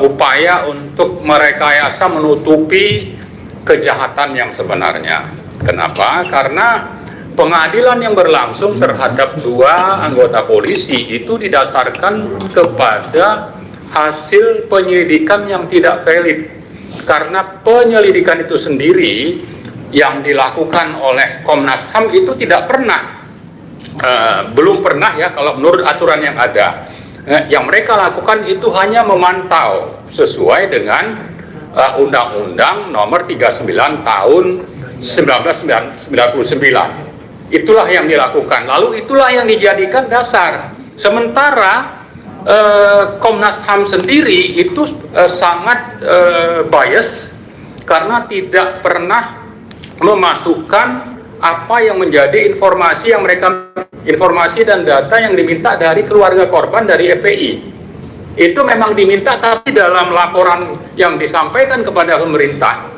upaya untuk merekayasa menutupi kejahatan yang sebenarnya. Kenapa? Karena pengadilan yang berlangsung terhadap 2 anggota polisi itu didasarkan kepada hasil penyelidikan yang tidak valid. Karena penyelidikan itu sendiri yang dilakukan oleh Komnas HAM itu tidak pernah, belum pernah ya kalau menurut aturan yang ada. Yang mereka lakukan itu hanya memantau sesuai dengan Undang-Undang Nomor 39 Tahun 1999. Itulah yang dilakukan, lalu itulah yang dijadikan dasar. Sementara Komnas HAM sendiri itu sangat bias karena tidak pernah memasukkan apa yang menjadi informasi dan data yang diminta dari keluarga korban dari FPI. Itu memang diminta, tapi dalam laporan yang disampaikan kepada pemerintah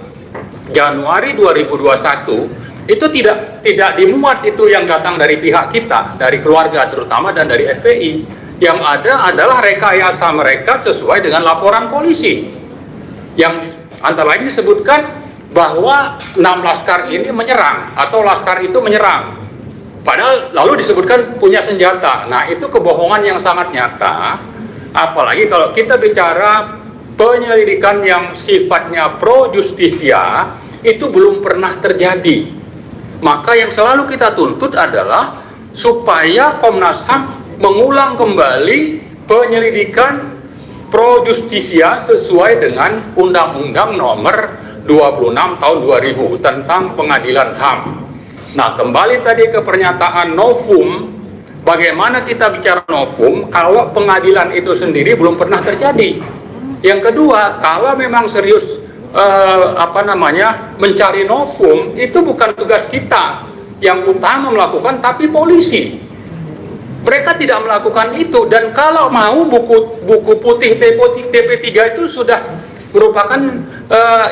Januari 2021 itu tidak dimuat itu yang datang dari pihak kita, dari keluarga terutama dan dari FPI. Yang ada adalah rekayasa mereka sesuai dengan laporan polisi. Yang antara lain disebutkan bahwa 6 laskar ini menyerang atau laskar itu menyerang. Padahal lalu disebutkan punya senjata. Nah, itu kebohongan yang sangat nyata. Apalagi kalau kita bicara penyelidikan yang sifatnya pro justisia, itu belum pernah terjadi. Maka yang selalu kita tuntut adalah supaya Komnas HAM mengulang kembali penyelidikan pro justisia sesuai dengan Undang-Undang Nomor 26 Tahun 2000 tentang Pengadilan HAM. Nah, kembali tadi ke pernyataan novum, bagaimana kita bicara novum kalau pengadilan itu sendiri belum pernah terjadi. Yang kedua, kalau memang serius mencari novum, itu bukan tugas kita yang utama melakukan, tapi polisi. Mereka tidak melakukan itu, dan kalau mau buku putih DP3 itu sudah merupakan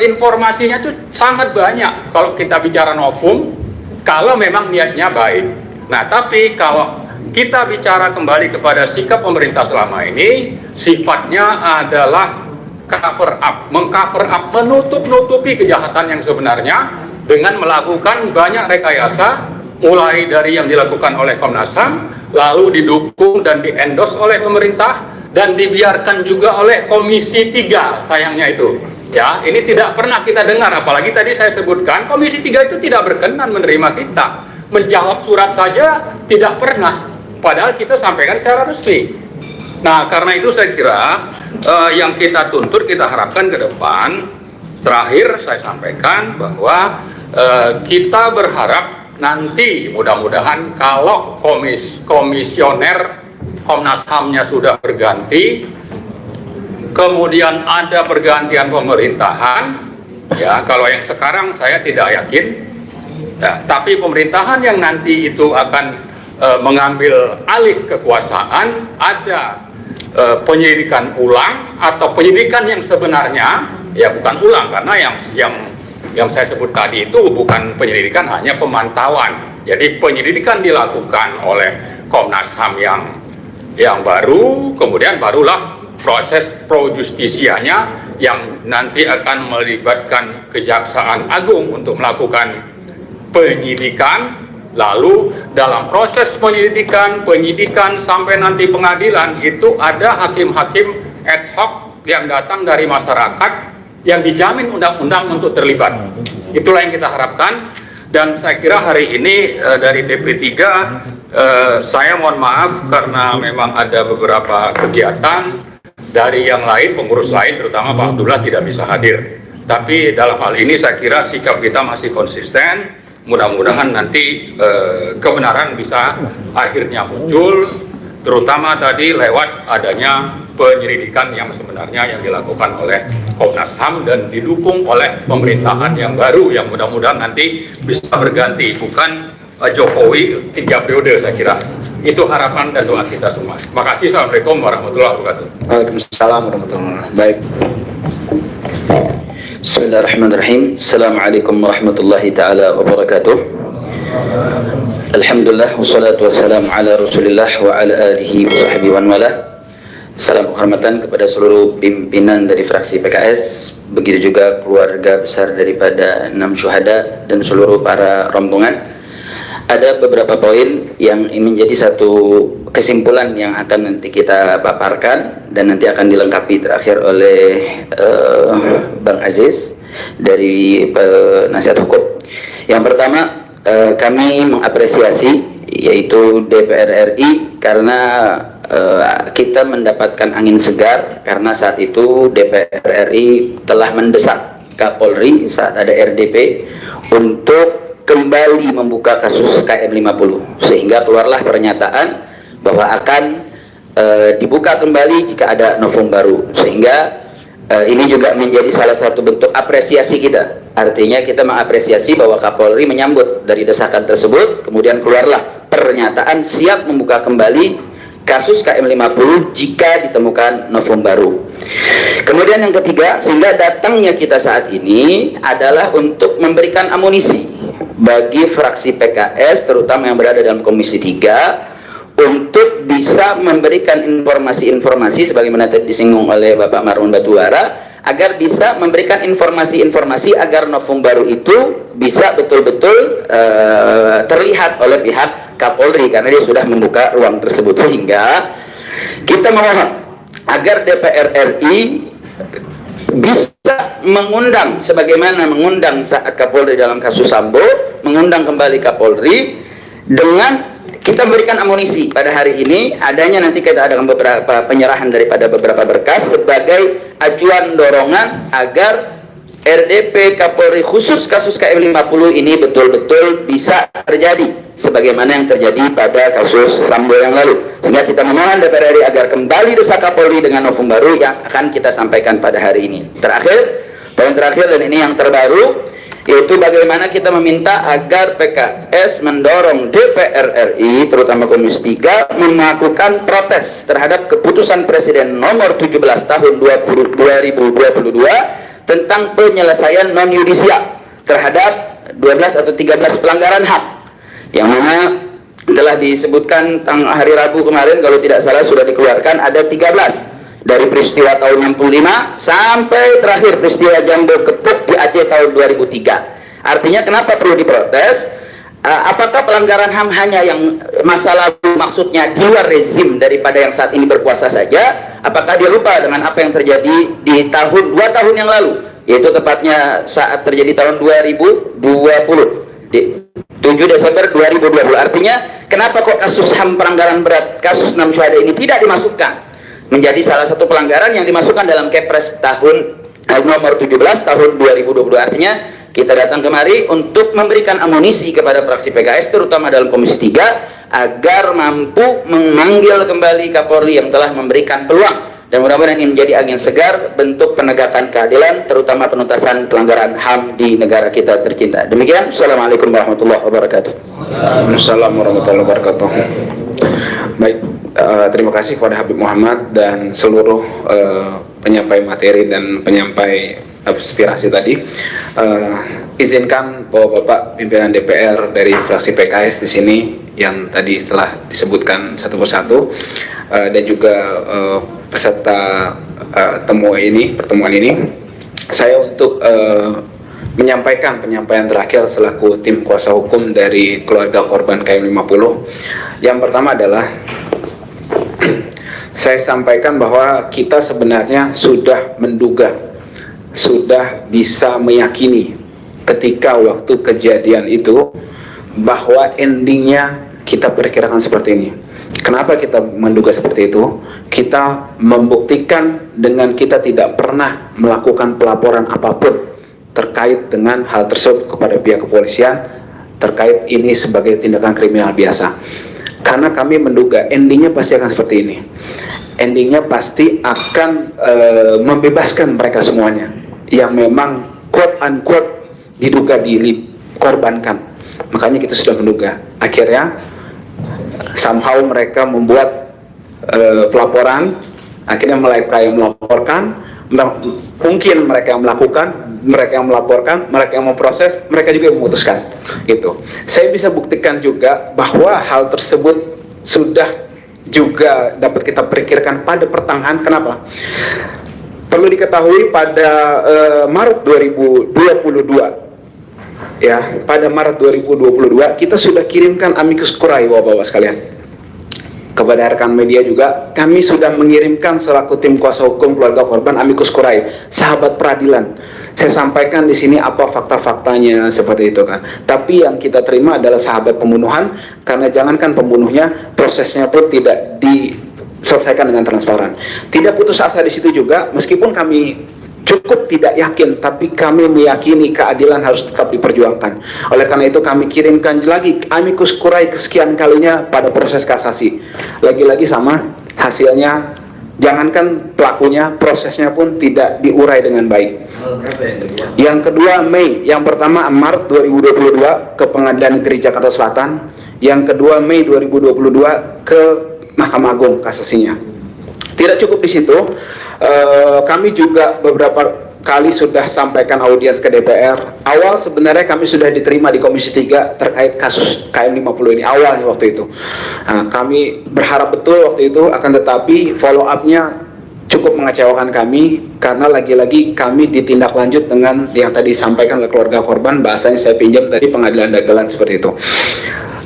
informasinya itu sangat banyak kalau kita bicara novum, kalau memang niatnya baik. Nah, tapi kalau kita bicara kembali kepada sikap pemerintah selama ini, sifatnya adalah cover up, mengcover up, menutupi kejahatan yang sebenarnya dengan melakukan banyak rekayasa, mulai dari yang dilakukan oleh Komnas HAM, lalu didukung dan di-endorse oleh pemerintah, dan dibiarkan juga oleh Komisi 3, sayangnya itu. Ya, ini tidak pernah kita dengar, apalagi tadi saya sebutkan, Komisi 3 itu tidak berkenan menerima kita. Menjawab surat saja tidak pernah, padahal kita sampaikan secara resmi. Nah, karena itu saya kira yang kita tuntut, kita harapkan ke depan, terakhir saya sampaikan bahwa kita berharap nanti mudah-mudahan kalau komisioner Komnas HAM-nya sudah berganti, kemudian ada pergantian pemerintahan, ya kalau yang sekarang saya tidak yakin, ya, tapi pemerintahan yang nanti itu akan mengambil alih kekuasaan, ada penyelidikan ulang atau penyelidikan yang sebenarnya, ya bukan ulang, karena yang saya sebut tadi itu bukan penyelidikan, hanya pemantauan. Jadi penyelidikan dilakukan oleh Komnas HAM yang baru, kemudian barulah proses pro justisianya yang nanti akan melibatkan Kejaksaan Agung untuk melakukan penyidikan. Lalu dalam proses penyidikan sampai nanti pengadilan itu ada hakim-hakim ad hoc yang datang dari masyarakat yang dijamin undang-undang untuk terlibat. Itulah yang kita harapkan. Dan saya kira hari ini dari DP3 saya mohon maaf karena memang ada beberapa kegiatan dari yang lain, pengurus lain terutama Pak Abdullah tidak bisa hadir. Tapi dalam hal ini saya kira sikap kita masih konsisten. Mudah-mudahan nanti kebenaran bisa akhirnya muncul, terutama tadi lewat adanya penyelidikan yang sebenarnya yang dilakukan oleh Komnas HAM dan didukung oleh pemerintahan yang baru yang mudah-mudahan nanti bisa berganti, bukan Jokowi 3 periode. Saya kira itu harapan dan doa kita semua. Terima kasih. Assalamualaikum warahmatullahi wabarakatuh. Waalaikumsalam warahmatullahi wabarakatuh. Baik. Bismillahirrahmanirrahim. Assalamualaikum warahmatullahi taala wabarakatuh. Alhamdulillah wassalatu wassalamu ala Rasulillah wa ala alihi wa sahbihi wa wala. Salam penghormatan kepada seluruh pimpinan dari fraksi PKS, begitu juga keluarga besar daripada 6 syuhada dan seluruh para rombongan. Ada beberapa poin yang menjadi satu kesimpulan yang akan nanti kita paparkan dan nanti akan dilengkapi terakhir oleh Bang Aziz dari penasihat hukum. Yang pertama, kami mengapresiasi yaitu DPR RI karena kita mendapatkan angin segar karena saat itu DPR RI telah mendesak Kapolri saat ada RDP untuk kembali membuka kasus KM50, sehingga keluarlah pernyataan bahwa akan dibuka kembali jika ada novum baru, sehingga ini juga menjadi salah satu bentuk apresiasi kita. Artinya kita mengapresiasi bahwa Kapolri menyambut dari desakan tersebut, kemudian keluarlah pernyataan siap membuka kembali kasus KM50 jika ditemukan novum baru. Kemudian yang ketiga, sehingga datangnya kita saat ini adalah untuk memberikan amunisi bagi fraksi PKS terutama yang berada dalam Komisi 3 untuk bisa memberikan informasi-informasi sebagaimana tadi disinggung oleh Bapak Marwan Batuara, agar bisa memberikan informasi-informasi agar novum baru itu bisa betul-betul terlihat oleh pihak Kapolri karena dia sudah membuka ruang tersebut. Sehingga kita mohon agar DPR RI bisa mengundang sebagaimana mengundang saat Kapolri dalam kasus Sambo, mengundang kembali Kapolri dengan kita memberikan amunisi pada hari ini. Adanya nanti kita ada beberapa penyerahan daripada beberapa berkas sebagai ajuan dorongan agar RDP Kapolri khusus kasus KM50 ini betul-betul bisa terjadi sebagaimana yang terjadi pada kasus Sambo yang lalu. Sehingga kita memohon DPR RI agar kembali desak Kapolri dengan novum baru yang akan kita sampaikan pada hari ini. Terakhir, poin terakhir dan ini yang terbaru, yaitu bagaimana kita meminta agar PKS mendorong DPR RI terutama Komisi 3 melakukan protes terhadap keputusan Presiden nomor 17 tahun 2022 tentang penyelesaian non-yudisial terhadap 12 atau 13 pelanggaran HAM yang mana telah disebutkan hari Rabu kemarin kalau tidak salah sudah dikeluarkan ada 13 dari peristiwa tahun 65 sampai terakhir peristiwa Jambo Kepuk di Aceh tahun 2003. Artinya kenapa perlu diprotes? Apakah pelanggaran HAM hanya yang masa lalu, maksudnya di luar rezim daripada yang saat ini berkuasa saja? Apakah dia lupa dengan apa yang terjadi di tahun 2 tahun yang lalu, yaitu tepatnya saat terjadi tahun 2020 di 7 Desember 2020. Artinya kenapa kok kasus HAM pelanggaran berat, kasus 6 syuhada ini tidak dimasukkan menjadi salah satu pelanggaran yang dimasukkan dalam Kepres tahun nomor 17 tahun 2020. Artinya kita datang kemari untuk memberikan amunisi kepada fraksi PKS terutama dalam Komisi 3 agar mampu memanggil kembali Kapolri yang telah memberikan peluang, dan mudah-mudahan ini menjadi angin segar bentuk penegakan keadilan terutama penuntasan pelanggaran HAM di negara kita tercinta. Demikian, Assalamualaikum warahmatullahi wabarakatuh. Waalaikumsalam warahmatullahi wabarakatuh. Baik, terima kasih kepada Habib Muhammad dan seluruh penyampai materi dan penyampai aspirasi tadi. Izinkan bahwa Bapak pimpinan DPR dari fraksi PKS di sini yang tadi setelah disebutkan satu persatu dan juga peserta pertemuan ini, saya untuk menyampaikan penyampaian terakhir selaku tim kuasa hukum dari keluarga korban KM50. Yang pertama adalah saya sampaikan bahwa kita sebenarnya sudah menduga, sudah bisa meyakini ketika waktu kejadian itu bahwa endingnya kita perkirakan seperti ini. Kenapa kita menduga seperti itu? Kita membuktikan dengan kita tidak pernah melakukan pelaporan apapun terkait dengan hal tersebut kepada pihak kepolisian, terkait ini sebagai tindakan kriminal biasa. Karena kami menduga endingnya pasti akan seperti ini. Endingnya pasti akan membebaskan mereka semuanya yang memang quote unquote diduga dikorbankan. Makanya kita sudah menduga. Akhirnya somehow mereka membuat pelaporan, akhirnya mereka yang melaporkan, mungkin mereka yang melakukan, mereka yang melaporkan, mereka yang memproses, mereka juga yang memutuskan. Gitu. Saya bisa buktikan juga bahwa hal tersebut sudah juga dapat kita perkirakan pada pertengahan. Kenapa? Perlu diketahui pada Maret 2022. Ya, pada Maret 2022 kita sudah kirimkan amicus curiae Bapak-bapak sekalian. Kepada rekan media juga kami sudah mengirimkan selaku tim kuasa hukum keluarga korban amicus curiae, sahabat peradilan. Saya sampaikan di sini apa fakta-faktanya seperti itu kan. Tapi yang kita terima adalah sahabat pembunuhan, karena jangankan pembunuhnya, prosesnya pun tidak diselesaikan dengan transparan. Tidak putus asa di situ juga, meskipun kami cukup tidak yakin, tapi kami meyakini keadilan harus tetap diperjuangkan. Oleh karena itu kami kirimkan lagi amicus curiae kesekian kalinya pada proses kasasi. Lagi-lagi sama hasilnya, jangankan pelakunya, prosesnya pun tidak diurai dengan baik. Yang kedua Mei, yang pertama Maret 2022 ke Pengadilan Negeri Jakarta Selatan, yang kedua Mei 2022 ke Mahkamah Agung kasasinya. Tidak cukup di situ, kami juga beberapa kali sudah sampaikan audiens ke DPR. Awal sebenarnya kami sudah diterima di Komisi 3 terkait kasus KM50 ini awalnya waktu itu. Nah, kami berharap betul waktu itu, akan tetapi follow up-nya cukup mengecewakan kami karena lagi-lagi kami ditindaklanjut dengan yang tadi disampaikan oleh keluarga korban, bahasanya saya pinjam dari pengadilan dagelan seperti itu.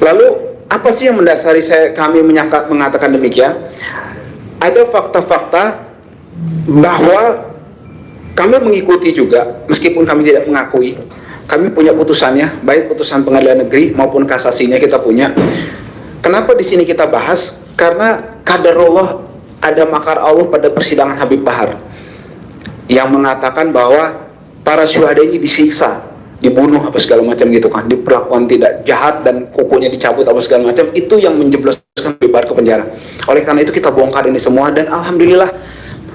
Lalu apa sih yang mendasari kami mengatakan demikian? Ada fakta-fakta bahwa kami mengikuti juga, meskipun kami tidak mengakui, kami punya putusannya, baik putusan pengadilan negeri maupun kasasinya kita punya. Kenapa di sini kita bahas? Karena qadarullah, ada makar Allah pada persidangan Habib Bahar yang mengatakan bahwa para syuhada ini disiksa, dibunuh apa segala macam gitu kan, diperlakukan tidak jahat dan kukunya dicabut apa segala macam. Itu yang menjebloskan Habib Bahar ke penjara. Oleh karena itu kita bongkar ini semua, dan alhamdulillah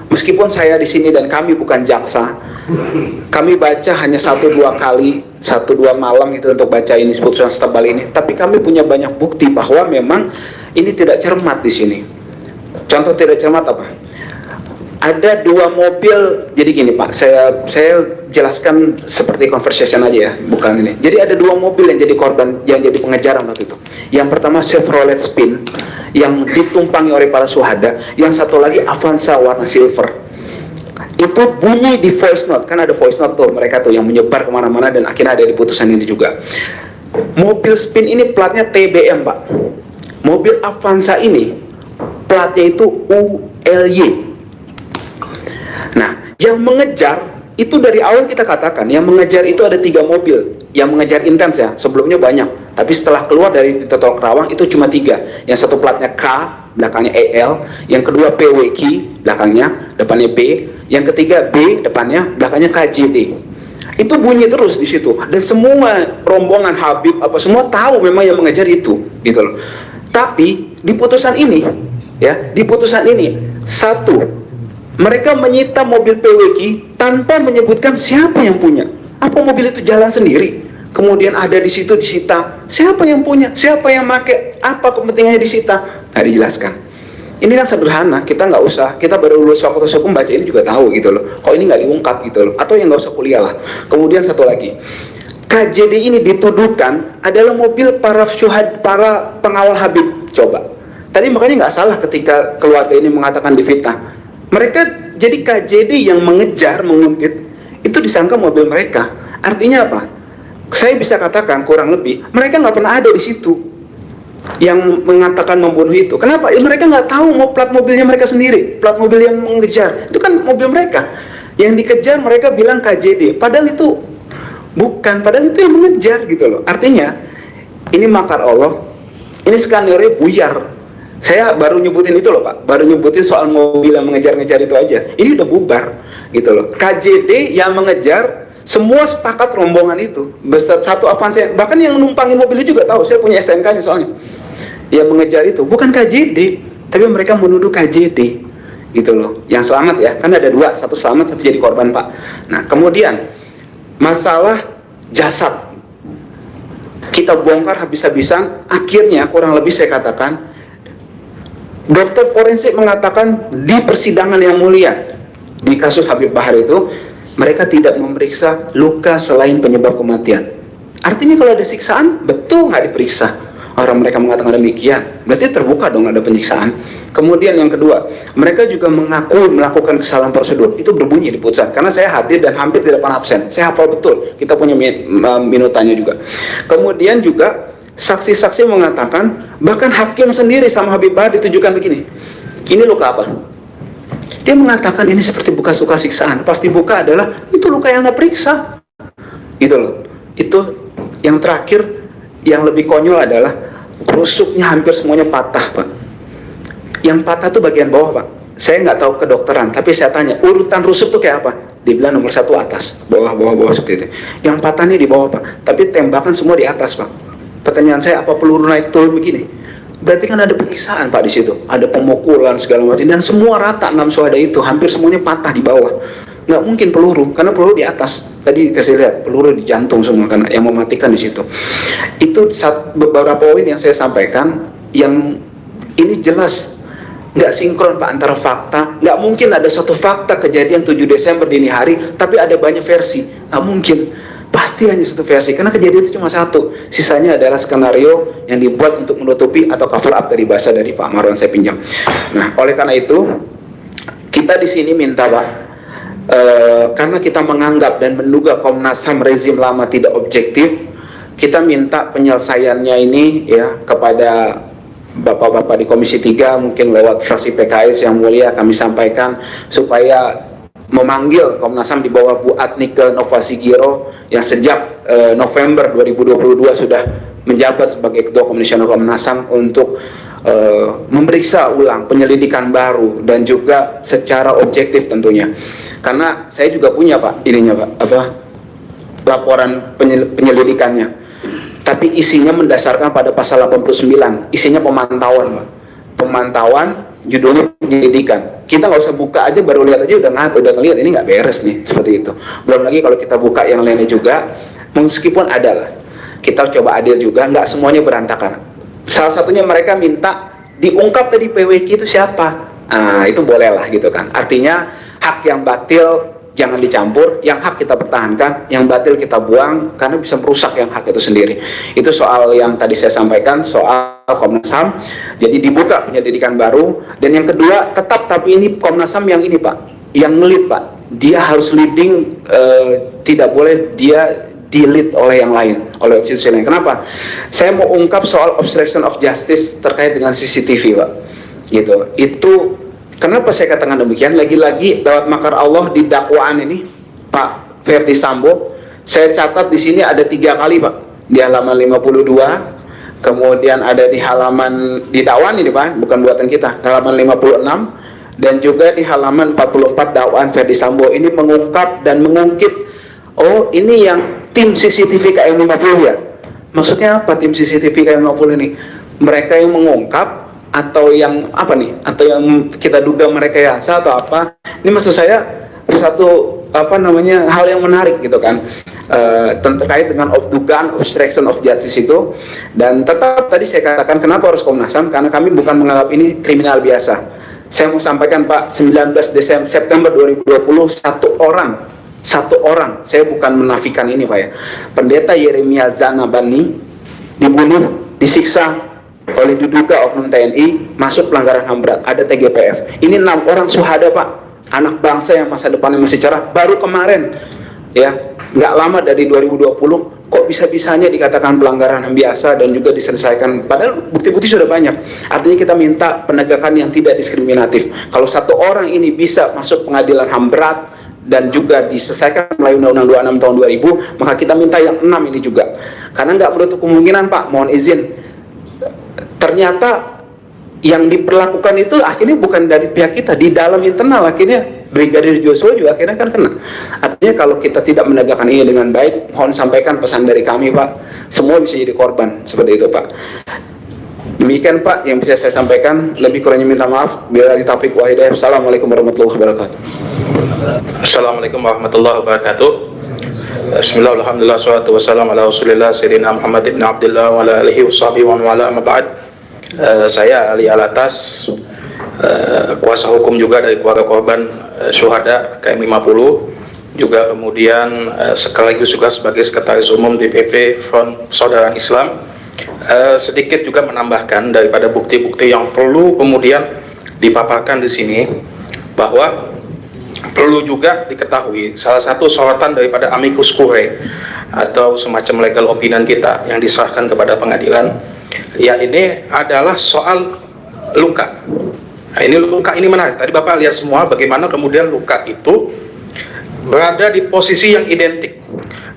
meskipun saya di sini dan kami bukan jaksa, kami baca hanya 1-2 kali, 1-2 malam itu untuk baca ini putusan setebal ini, tapi kami punya banyak bukti bahwa memang ini tidak cermat di sini. Contoh tidak cermat apa? Ada 2 mobil, jadi gini Pak, saya jelaskan seperti conversation aja ya, bukan ini. Jadi ada 2 mobil yang jadi korban, yang jadi pengejaran waktu itu. Yang pertama Chevrolet Spin yang ditumpangi oleh para syuhada, yang satu lagi Avanza warna silver. Itu bunyi di voice note, kan ada voice note tuh mereka tuh yang menyebar kemana-mana, dan akhirnya ada di putusan ini juga. Mobil Spin ini platnya TBM Pak. Mobil Avanza ini platnya itu ULY. Nah, yang mengejar itu dari awal kita katakan, yang mengejar itu ada 3 mobil yang mengejar intens ya, sebelumnya banyak, tapi setelah keluar dari Tol Kerawang itu cuma 3. Yang satu platnya K, belakangnya EL, yang kedua PWQ, belakangnya, depannya B, yang ketiga B, depannya, belakangnya KJD. Itu bunyi terus di situ, dan semua rombongan Habib apa semua tahu memang yang mengejar itu, gitu loh. Tapi di putusan ini, ya, di putusan ini, satu, mereka menyita mobil PWQ tanpa menyebutkan siapa yang punya. Apa mobil itu jalan sendiri? Kemudian ada di situ disita. Siapa yang punya? Siapa yang pakai? Apa kepentingannya disita? Nggak dijelaskan. Ini kan sederhana. Kita nggak usah. Kita baru lulus fakultas hukum, baca ini juga tahu gitu loh. Kok ini nggak diungkap gitu loh? Atau yang nggak usah kuliah lah. Kemudian satu lagi, KJD ini dituduhkan adalah mobil para syuhad, para pengawal Habib. Coba. Tadi makanya nggak salah ketika keluarga ini mengatakan difitnah. Mereka jadi KJD yang mengejar, menguntit, itu disangka mobil mereka. Artinya apa? Saya bisa katakan kurang lebih mereka nggak pernah ada di situ. yang mengatakan membunuh itu. Kenapa? Mereka nggak tahu mau plat mobilnya mereka sendiri, plat mobil yang mengejar itu kan mobil mereka. Yang dikejar mereka bilang KJD, padahal itu bukan, padahal itu yang mengejar gitu loh. Artinya ini makar Allah, ini skenario buyar. Saya baru nyebutin itu loh Pak, baru nyebutin soal mobil yang mengejar-ngejar itu aja. Ini udah bubar gitu loh. KJD yang mengejar, semua sepakat rombongan itu besar satu Avanza, bahkan yang numpangin mobil itu juga tahu. Saya punya STNK-nya soalnya. Yang mengejar itu bukan KJD, tapi mereka menuduh KJD gitu loh. Yang selamat ya, kan ada dua, satu selamat, satu jadi korban Pak. Nah kemudian masalah jasad kita bongkar habis-habisan. Akhirnya kurang lebih saya katakan, dokter forensik mengatakan di persidangan yang mulia di kasus Habib Bahar itu, mereka tidak memeriksa luka selain penyebab kematian. Artinya kalau ada siksaan, betul nggak diperiksa? Orang mereka mengatakan demikian, berarti terbuka dong ada penyiksaan. Kemudian yang kedua, mereka juga mengaku melakukan kesalahan prosedur. Itu berbunyi di putusan, karena saya hadir dan hampir tidak pernah absen. Saya hafal betul, kita punya minutannya juga. Kemudian juga saksi-saksi mengatakan, bahkan hakim sendiri sama Habib Bahar ditujukan begini, ini luka apa? Dia mengatakan ini seperti bekas luka siksaan. Pasti buka adalah itu luka yang diperiksa gitu loh. Itu yang terakhir. Yang lebih konyol adalah rusuknya hampir semuanya patah Pak. Yang patah itu bagian bawah Pak. Saya nggak tahu kedokteran, tapi saya tanya urutan rusuk itu kayak apa? Dibilang nomor 1 atas, bawah seperti itu. Yang patah ini di bawah Pak, tapi tembakan semua di atas Pak. Pertanyaan saya, apa peluru naik turun begini? Berarti kan ada penyiksaan Pak di situ, ada pemukulan segala macam, dan semua rata 6 syuhada itu hampir semuanya patah di bawah. Nggak mungkin peluru, karena peluru di atas. Tadi kasih lihat peluru di jantung semua, karena yang mematikan di situ. Itu beberapa poin yang saya sampaikan, yang ini jelas nggak sinkron Pak antara fakta. Nggak mungkin ada satu fakta kejadian 7 Desember dini hari, tapi ada banyak versi. Nggak mungkin. Pasti hanya satu versi, karena kejadian itu cuma satu. Sisanya adalah skenario yang dibuat untuk menutupi atau cover up dari bahasa dari Pak Marwan saya pinjam. Nah, oleh karena itu kita di sini minta Pak, karena kita menganggap dan menduga Komnas HAM rezim lama tidak objektif, kita minta penyelesaiannya ini ya kepada Bapak-bapak di Komisi 3, mungkin lewat fraksi PKS yang mulia kami sampaikan supaya memanggil Komnas HAM di bawah Bu Adnike Novasi Giro yang sejak November 2022 sudah menjabat sebagai Ketua Komisioner Komnas HAM untuk memeriksa ulang penyelidikan baru dan juga secara objektif tentunya. Karena saya juga punya Pak ininya Pak, laporan penyelidikannya. Tapi isinya mendasarkan pada pasal 89, isinya pemantauan Pak. Pemantauan, judulnya penyelidikan. Kita nggak usah buka aja, baru lihat aja udah ngeliat ini nggak beres nih, seperti itu. Belum lagi kalau kita buka yang lainnya juga, meskipun ada lah, kita coba adil juga, nggak semuanya berantakan. Salah satunya mereka minta diungkap tadi PWK itu siapa. Nah, itu boleh lah gitu kan. Artinya hak yang batil jangan dicampur, yang hak kita pertahankan, yang batil kita buang, karena bisa merusak yang hak itu sendiri. Itu soal yang tadi saya sampaikan, soal Komnas HAM. Jadi dibuka penyelidikan baru. Dan yang kedua, tetap tapi ini Komnas HAM yang ini Pak, yang ngelit Pak. Dia harus leading, tidak boleh dia di-lead oleh yang lain, oleh institusi lain. Kenapa? Saya mau ungkap soal obstruction of justice terkait dengan CCTV Pak. Gitu. Itu kenapa saya katakan demikian? Lagi-lagi lewat makar Allah di dakwaan ini Pak Ferdi Sambo, saya catat di sini ada 3 kali Pak, di halaman 52, kemudian ada di halaman di dakwaan ini Pak, bukan buatan kita, halaman 56, dan juga di halaman 44 dakwaan Ferdi Sambo. Ini mengungkap dan mengungkit, oh ini yang tim CCTV KM50 ya. Maksudnya apa tim CCTV KM50 ini? Mereka yang mengungkap atau yang apa nih, atau yang kita duga merekayasa atau apa? Ini maksud saya satu hal yang menarik gitu kan, terkait dengan dugaan obstruction of justice itu. Dan tetap tadi saya katakan kenapa harus Komnas HAM, karena kami bukan menganggap ini kriminal biasa. Saya mau sampaikan Pak, 19 September 2020 satu orang, saya bukan menafikan ini Pak ya, Pendeta Yeremia Zanabani dibunuh, disiksa oleh diduga oknum TNI, masuk pelanggaran HAM berat, ada TGPF. Ini 6 orang syuhada Pak, anak bangsa yang masa depannya masih cerah. Baru kemarin ya, nggak lama dari 2020 kok bisa-bisanya dikatakan pelanggaran HAM biasa dan juga diselesaikan, padahal bukti-bukti sudah banyak. Artinya kita minta penegakan yang tidak diskriminatif. Kalau satu orang ini bisa masuk pengadilan HAM berat dan juga diselesaikan melalui Undang-Undang 26 tahun 2000, maka kita minta yang 6 ini juga. Karena nggak menutup kemungkinan, Pak, mohon izin, ternyata yang diperlakukan itu akhirnya bukan dari pihak kita, di dalam internal akhirnya Brigadir Joshua juga akhirnya kan kena. Artinya kalau kita tidak menegakkan ini dengan baik, mohon sampaikan pesan dari kami, Pak, semua bisa jadi korban seperti itu, Pak. Demikian, Pak, yang bisa saya sampaikan. Lebih kurangnya minta maaf. Billahi taufiq wa hidayah. Assalamualaikum warahmatullahi wabarakatuh. Assalamualaikum warahmatullahi wabarakatuh. Bismillah, alhamdulillah, salatu wassalamu ala rasulillah Sayyidina Muhammad ibn Abdullah wa ala alihi wa sahbihi wa ala amma ba'd. Saya Ali Alatas, kuasa hukum juga dari keluarga korban syuhada KM 50, juga kemudian sekaligus juga sebagai sekretaris umum DPP Front Persaudaraan Islam. Sedikit juga menambahkan daripada bukti-bukti yang perlu kemudian dipaparkan di sini, bahwa perlu juga diketahui salah satu sorotan daripada amicus curiae atau semacam legal opinion kita yang diserahkan kepada pengadilan, ya ini adalah soal luka. Nah, ini luka ini menarik. Tadi Bapak lihat semua bagaimana kemudian luka itu berada di posisi yang identik,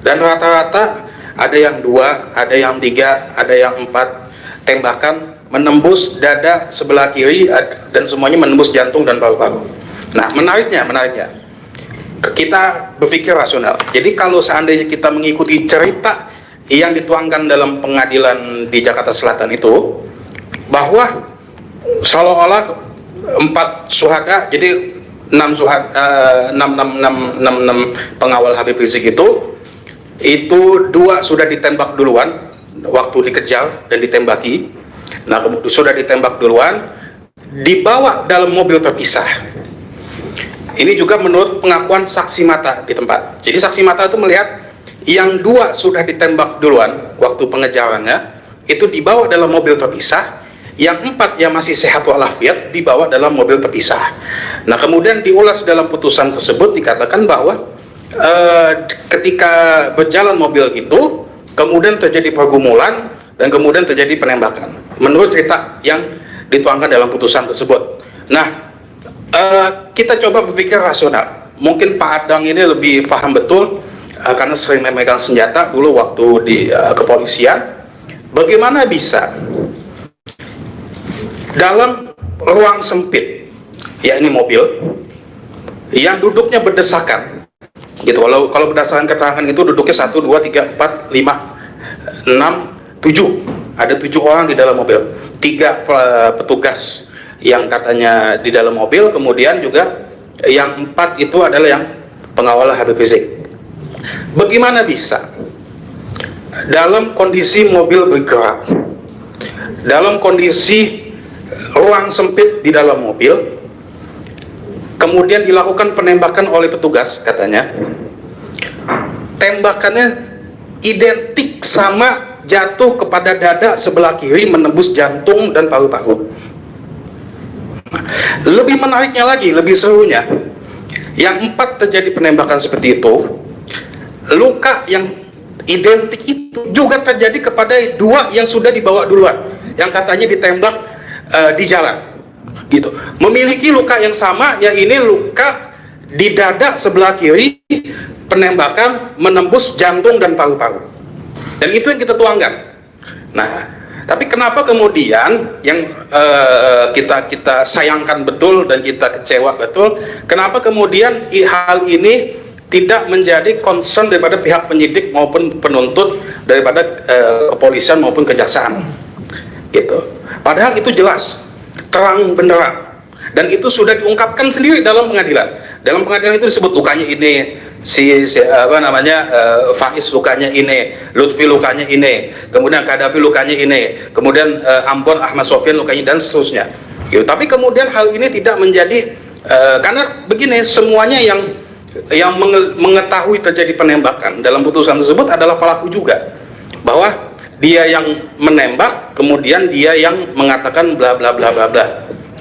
dan rata-rata ada yang 2, ada yang 3, ada yang 4 tembakan menembus dada sebelah kiri dan semuanya menembus jantung dan paru-paru. Nah, menariknya kita berpikir rasional. Jadi kalau seandainya kita mengikuti cerita yang dituangkan dalam pengadilan di Jakarta Selatan itu, bahwa seolah-olah 4 syuhada, jadi 6 pengawal Habib Rizik itu 2 sudah ditembak duluan waktu dikejar dan ditembaki. Nah, kemudian sudah ditembak duluan, dibawa dalam mobil terpisah. Ini juga menurut pengakuan saksi mata di tempat. Jadi saksi mata itu melihat yang 2 sudah ditembak duluan waktu pengejarannya, itu dibawa dalam mobil terpisah. Yang 4 yang masih sehat walafiat dibawa dalam mobil terpisah. Nah, kemudian diulas dalam putusan tersebut dikatakan bahwa ketika berjalan mobil itu kemudian terjadi pergumulan dan kemudian terjadi penembakan menurut cerita yang dituangkan dalam putusan tersebut. Nah, kita coba berpikir rasional. Mungkin Pak Adang ini lebih paham betul karena sering memegang senjata dulu waktu di kepolisian. Bagaimana bisa dalam ruang sempit, ya ini mobil yang duduknya berdesakan gitu. Kalau berdasarkan keterangan itu duduknya 1, 2, 3, 4, 5, 6, 7, ada 7 orang di dalam mobil, 3 petugas yang katanya di dalam mobil, kemudian juga yang 4 itu adalah yang pengawal Habib Rizik. Bagaimana bisa dalam kondisi mobil bergerak, dalam kondisi ruang sempit di dalam mobil, kemudian dilakukan penembakan oleh petugas, katanya tembakannya identik sama jatuh kepada dada sebelah kiri menembus jantung dan paru-paru. Lebih menariknya lagi, lebih serunya, yang 4 terjadi penembakan seperti itu, luka yang identik itu juga terjadi kepada 2 yang sudah dibawa duluan, yang katanya ditembak di jalan gitu, memiliki luka yang sama, yang ini luka di dada sebelah kiri, penembakan menembus jantung dan paru-paru, dan itu yang kita tuangkan. Nah, tapi kenapa kemudian yang kita sayangkan betul dan kita kecewa betul, kenapa kemudian hal ini tidak menjadi concern daripada pihak penyidik maupun penuntut, daripada kepolisian maupun kejaksaan gitu. Padahal itu jelas, terang benderang, dan itu sudah diungkapkan sendiri dalam pengadilan. Dalam pengadilan itu disebut lukanya ini, Faiz lukanya ini, Lutfi lukanya ini, kemudian Kadafi lukanya ini, kemudian Ambon Ahmad Sofyan lukanya, dan seterusnya. Gitu. Tapi kemudian hal ini tidak menjadi karena begini, semuanya yang mengetahui terjadi penembakan dalam putusan tersebut adalah pelaku juga, bahwa dia yang menembak, kemudian dia yang mengatakan bla bla bla bla bla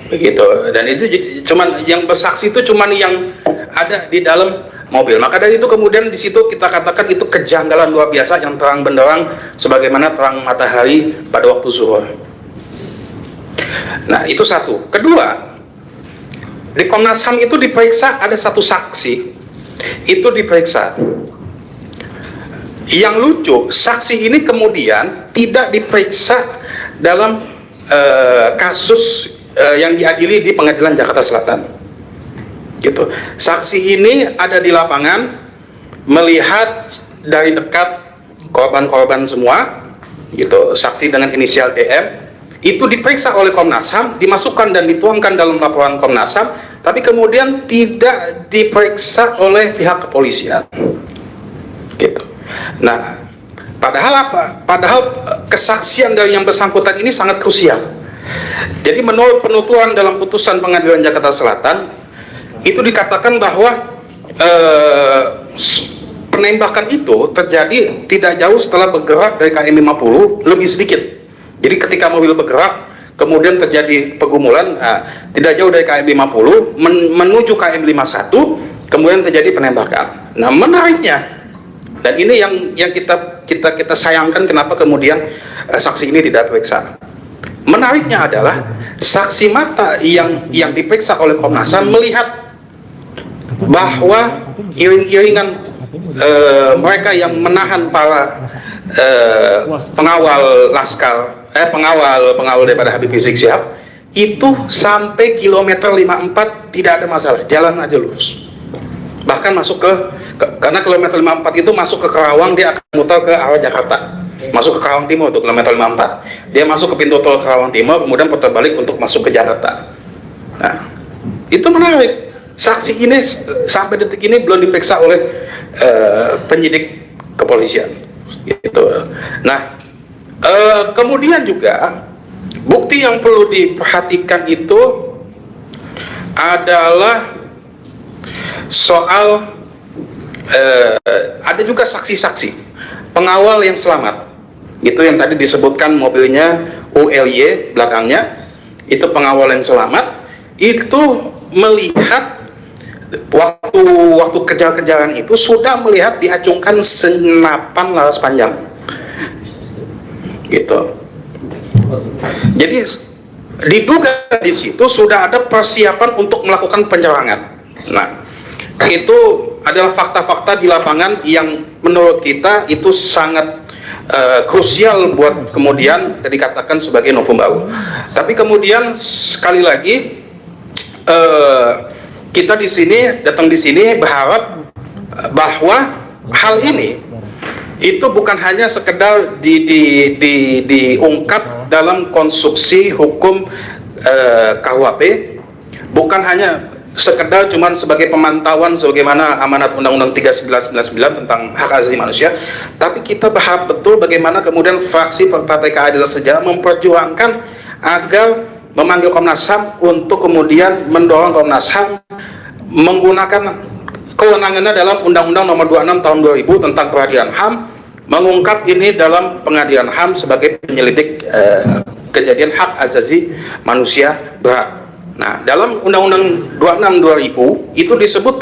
begitu. Dan itu cuman yang bersaksi itu cuman yang ada di dalam mobil. Maka dari itu kemudian di situ kita katakan itu kejanggalan luar biasa yang terang benderang sebagaimana terang matahari pada waktu zuhur. Nah, itu satu. Kedua, di Komnas HAM itu diperiksa ada satu saksi, itu diperiksa. Yang lucu, saksi ini kemudian tidak diperiksa dalam kasus yang diadili di Pengadilan Jakarta Selatan. Gitu. Saksi ini ada di lapangan, melihat dari dekat korban-korban semua, gitu. Saksi dengan inisial DM itu diperiksa oleh Komnas HAM, dimasukkan dan dituangkan dalam laporan Komnas HAM, tapi kemudian tidak diperiksa oleh pihak kepolisian. Gitu. Nah, padahal apa? Padahal kesaksian dari yang bersangkutan ini sangat krusial. Jadi menurut penuturan dalam putusan Pengadilan Jakarta Selatan itu dikatakan bahwa penembakan itu terjadi tidak jauh setelah bergerak dari KM 50 lebih sedikit. Jadi ketika mobil bergerak kemudian terjadi pergumulan tidak jauh dari KM 50 menuju KM 51 kemudian terjadi penembakan. Nah, menariknya, dan ini yang kita sayangkan kenapa kemudian saksi ini tidak diperiksa. Menariknya adalah saksi mata yang diperiksa oleh Komnas HAM melihat bahwa iring-iringan mereka yang menahan para pengawal laskar, pengawal daripada Habib Rizik Syihab itu sampai kilometer 54 tidak ada masalah, jalan aja lurus. Bahkan masuk karena kilometer 54 itu masuk ke Karawang, dia akan muter ke arah Jakarta, masuk ke Karawang Timur untuk kilometer 54, dia masuk ke pintu tol Karawang Timur kemudian putar balik untuk masuk ke Jakarta. Nah, itu menarik. Saksi ini sampai detik ini belum diperiksa oleh penyidik kepolisian gitu. Nah, kemudian juga bukti yang perlu diperhatikan itu adalah soal ada juga saksi-saksi pengawal yang selamat, itu yang tadi disebutkan mobilnya ULY belakangnya, itu pengawal yang selamat itu melihat waktu kejar-kejaran itu sudah melihat diacungkan senapan laras panjang gitu. Jadi diduga di situ sudah ada persiapan untuk melakukan penyerangan. Nah, itu adalah fakta-fakta di lapangan yang menurut kita itu sangat krusial buat kemudian dikatakan sebagai novum baru. Tapi kemudian sekali lagi kita datang di sini berharap bahwa hal ini itu bukan hanya sekedar diungkap dalam konstruksi hukum KUHP, bukan hanya sekedar cuman sebagai pemantauan sebagaimana amanat Undang-Undang 3999 tentang hak asasi manusia, tapi kita berharap betul bagaimana kemudian fraksi Partai Keadilan Sejahtera memperjuangkan agar memanggil Komnas HAM untuk kemudian mendorong Komnas HAM menggunakan kewenangannya dalam Undang-Undang Nomor 26 Tahun 2000 tentang Peradilan HAM, mengungkap ini dalam Pengadilan HAM sebagai penyelidik kejadian hak asasi manusia berat. Nah, dalam Undang-Undang 26 2000 itu disebut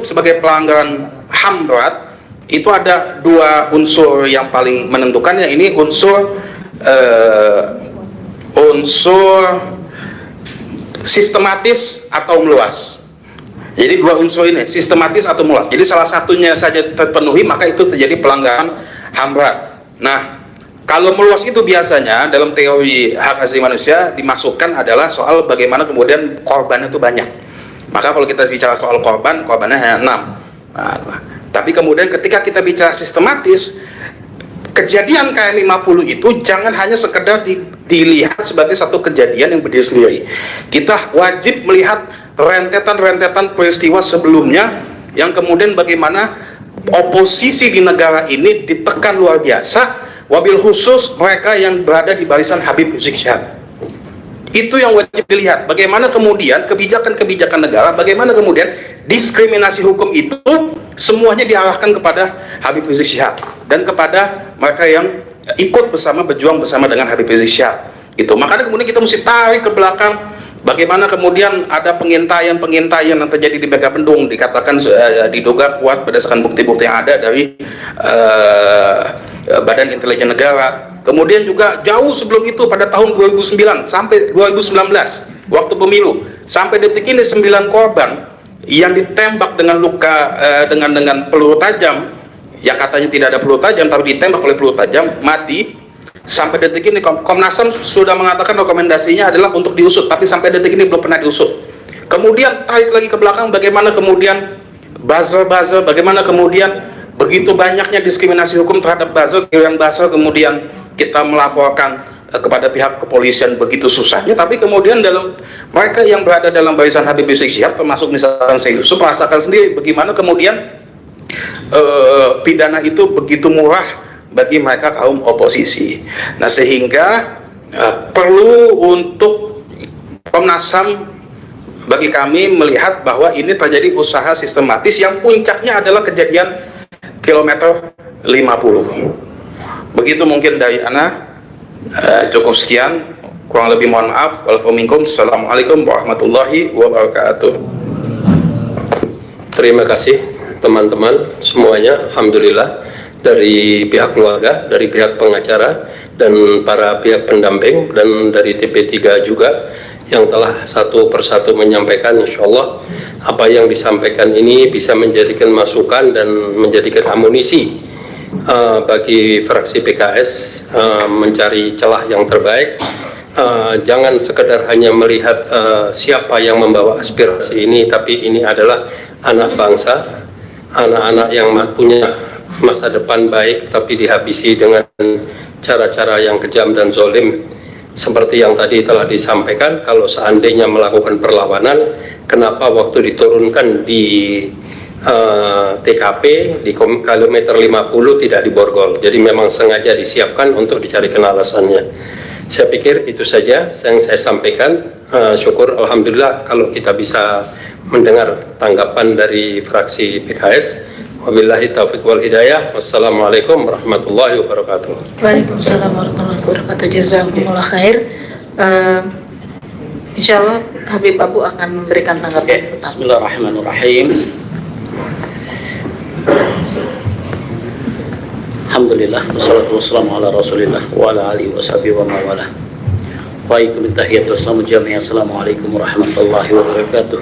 sebagai pelanggaran HAM berat. Itu ada dua unsur yang paling menentukannya, ini unsur sistematis atau meluas. Jadi dua unsur ini, sistematis atau meluas. Jadi salah satunya saja terpenuhi maka itu terjadi pelanggaran HAM berat. Nah, kalau meluas itu biasanya dalam teori hak asasi manusia dimaksudkan adalah soal bagaimana kemudian korban itu banyak. Maka kalau kita bicara soal korbannya hanya 6. Nah, tapi kemudian ketika kita bicara sistematis, kejadian KM 50 itu jangan hanya sekedar dilihat sebagai satu kejadian yang berdiri sendiri. Kita wajib melihat rentetan-rentetan peristiwa sebelumnya yang kemudian bagaimana oposisi di negara ini ditekan luar biasa, wabil khusus mereka yang berada di barisan Habib Rizik Syihab. Itu yang wajib dilihat. Bagaimana kemudian kebijakan-kebijakan negara, bagaimana kemudian diskriminasi hukum itu semuanya diarahkan kepada Habib Rizik Syihab dan kepada mereka yang ikut berjuang bersama dengan Habib Rizik Syihab. Itu. Makanya kemudian kita mesti tarik ke belakang Bagaimana kemudian ada pengintaian yang terjadi di Megabendung, dikatakan diduga kuat berdasarkan bukti-bukti yang ada dari Badan Intelijen Negara. Kemudian juga jauh sebelum itu pada tahun 2009 sampai 2019 waktu pemilu, sampai detik ini 9 korban yang ditembak dengan luka dengan peluru tajam, yang katanya tidak ada peluru tajam tapi ditembak oleh peluru tajam, mati. Sampai detik ini Komnas HAM sudah mengatakan rekomendasinya adalah untuk diusut, tapi sampai detik ini belum pernah diusut. Kemudian tarik lagi ke belakang, bagaimana kemudian buzzer, bagaimana kemudian begitu banyaknya diskriminasi hukum terhadap buzzer, kemudian kita melaporkan kepada pihak kepolisian begitu susahnya, tapi kemudian dalam mereka yang berada dalam barisan Habib Rizik Syihab, termasuk misalkan Syekh Yusuf, merasakan sendiri bagaimana kemudian pidana itu begitu murah bagi mereka kaum oposisi. Nah, sehingga perlu untuk Komnas HAM bagi kami melihat bahwa ini terjadi usaha sistematis yang puncaknya adalah kejadian kilometer 50. Begitu mungkin dari Ana. Cukup sekian, kurang lebih mohon maaf. Wassalamualaikum warahmatullahi wabarakatuh. Terima kasih teman-teman semuanya. Alhamdulillah, dari pihak keluarga, dari pihak pengacara, dan para pihak pendamping, dan dari TP3 juga yang telah satu persatu menyampaikan. Insya Allah apa yang disampaikan ini bisa menjadikan masukan dan menjadikan amunisi bagi fraksi PKS mencari celah yang terbaik. Jangan sekedar hanya melihat siapa yang membawa aspirasi ini, tapi ini adalah anak bangsa, anak-anak yang punya masa depan baik, tapi dihabisi dengan cara-cara yang kejam dan zalim. Seperti yang tadi telah disampaikan, kalau seandainya melakukan perlawanan, kenapa waktu diturunkan di TKP di kilometer 50 tidak diborgol? Jadi memang sengaja disiapkan untuk dicarikan alasannya. Saya pikir itu saja yang saya sampaikan. Syukur alhamdulillah kalau kita bisa mendengar tanggapan dari fraksi PKS. Wabillahi taufiq wal hidayah. Wassalamualaikum warahmatullahi wabarakatuh. Waalaikumsalam warahmatullahi wabarakatuh. Jazakumullah khair. Insyaallah Habib Abu akan memberikan tanggapan. Bismillahirrahmanirrahim. Alhamdulillah, wassalatu wassalamu ala rasulillah wa ala alihi wa sahbihi wa mawalah. Wa ikum tahiyatul islam jami'an. Assalamualaikum warahmatullahi wabarakatuh.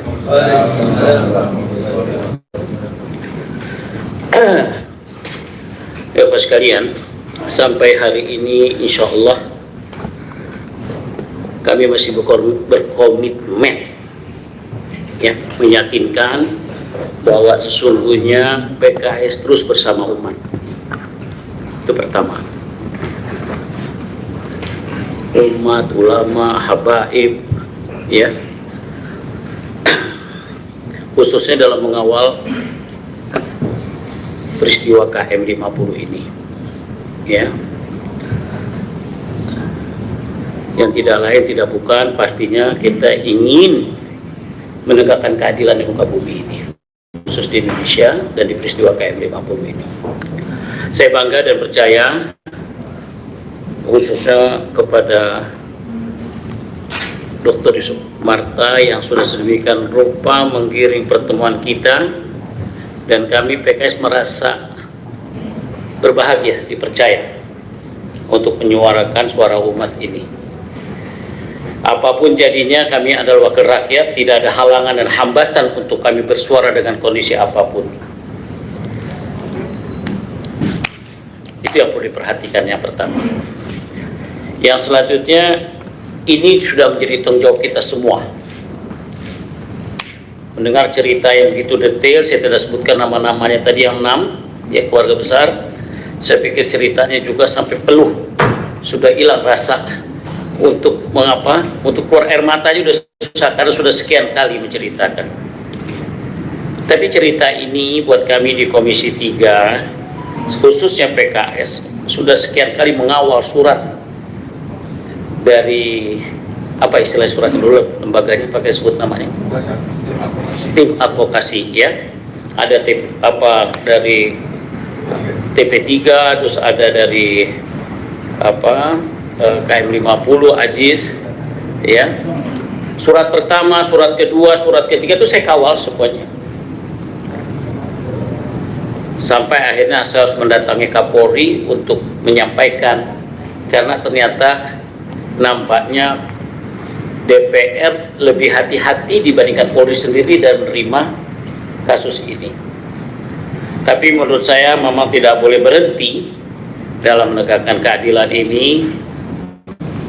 Ya Bapak sekalian, sampai hari ini insya Allah kami masih berkomitmen ya, meyakinkan bahwa sesungguhnya PKS terus bersama umat. Itu pertama. Umat, ulama, habaib, ya, khususnya dalam mengawal peristiwa KM 50 ini, ya, yang tidak lain tidak bukan pastinya kita ingin menegakkan keadilan di muka bumi ini, khusus di Indonesia dan di peristiwa KM 50 ini. Saya bangga dan percaya khususnya kepada Dr. Yusuf Marta yang sudah sedemikian rupa menggiring pertemuan kita, dan kami PKS merasa berbahagia dipercaya untuk menyuarakan suara umat ini. Apapun jadinya, kami adalah wakil rakyat, tidak ada halangan dan hambatan untuk kami bersuara dengan kondisi apapun. Itu yang perlu diperhatikan yang pertama. Yang selanjutnya, ini sudah menjadi tanggung jawab kita semua. Mendengar cerita yang begitu detail, saya tidak sebutkan nama-namanya tadi yang 6, ya, keluarga besar. Saya pikir ceritanya juga sampai peluh, sudah hilang rasa untuk mengapa, untuk keluar air matanya sudah susah karena sudah sekian kali menceritakan. Tapi cerita ini buat kami di Komisi 3, khususnya PKS, sudah sekian kali mengawal surat dari apa istilah suratnya dulu, lembaganya pakai sebut namanya, tim advokasi, ya, ada tim apa dari TP3, terus ada dari apa KM 50 Aziz, ya, Surat pertama, surat kedua, surat ketiga itu saya kawal semuanya. Sampai akhirnya saya harus mendatangi Kapolri untuk menyampaikan, karena ternyata nampaknya DPR lebih hati-hati dibandingkan Polri sendiri dan menerima kasus ini. Tapi menurut saya memang tidak boleh berhenti dalam menegakkan keadilan ini.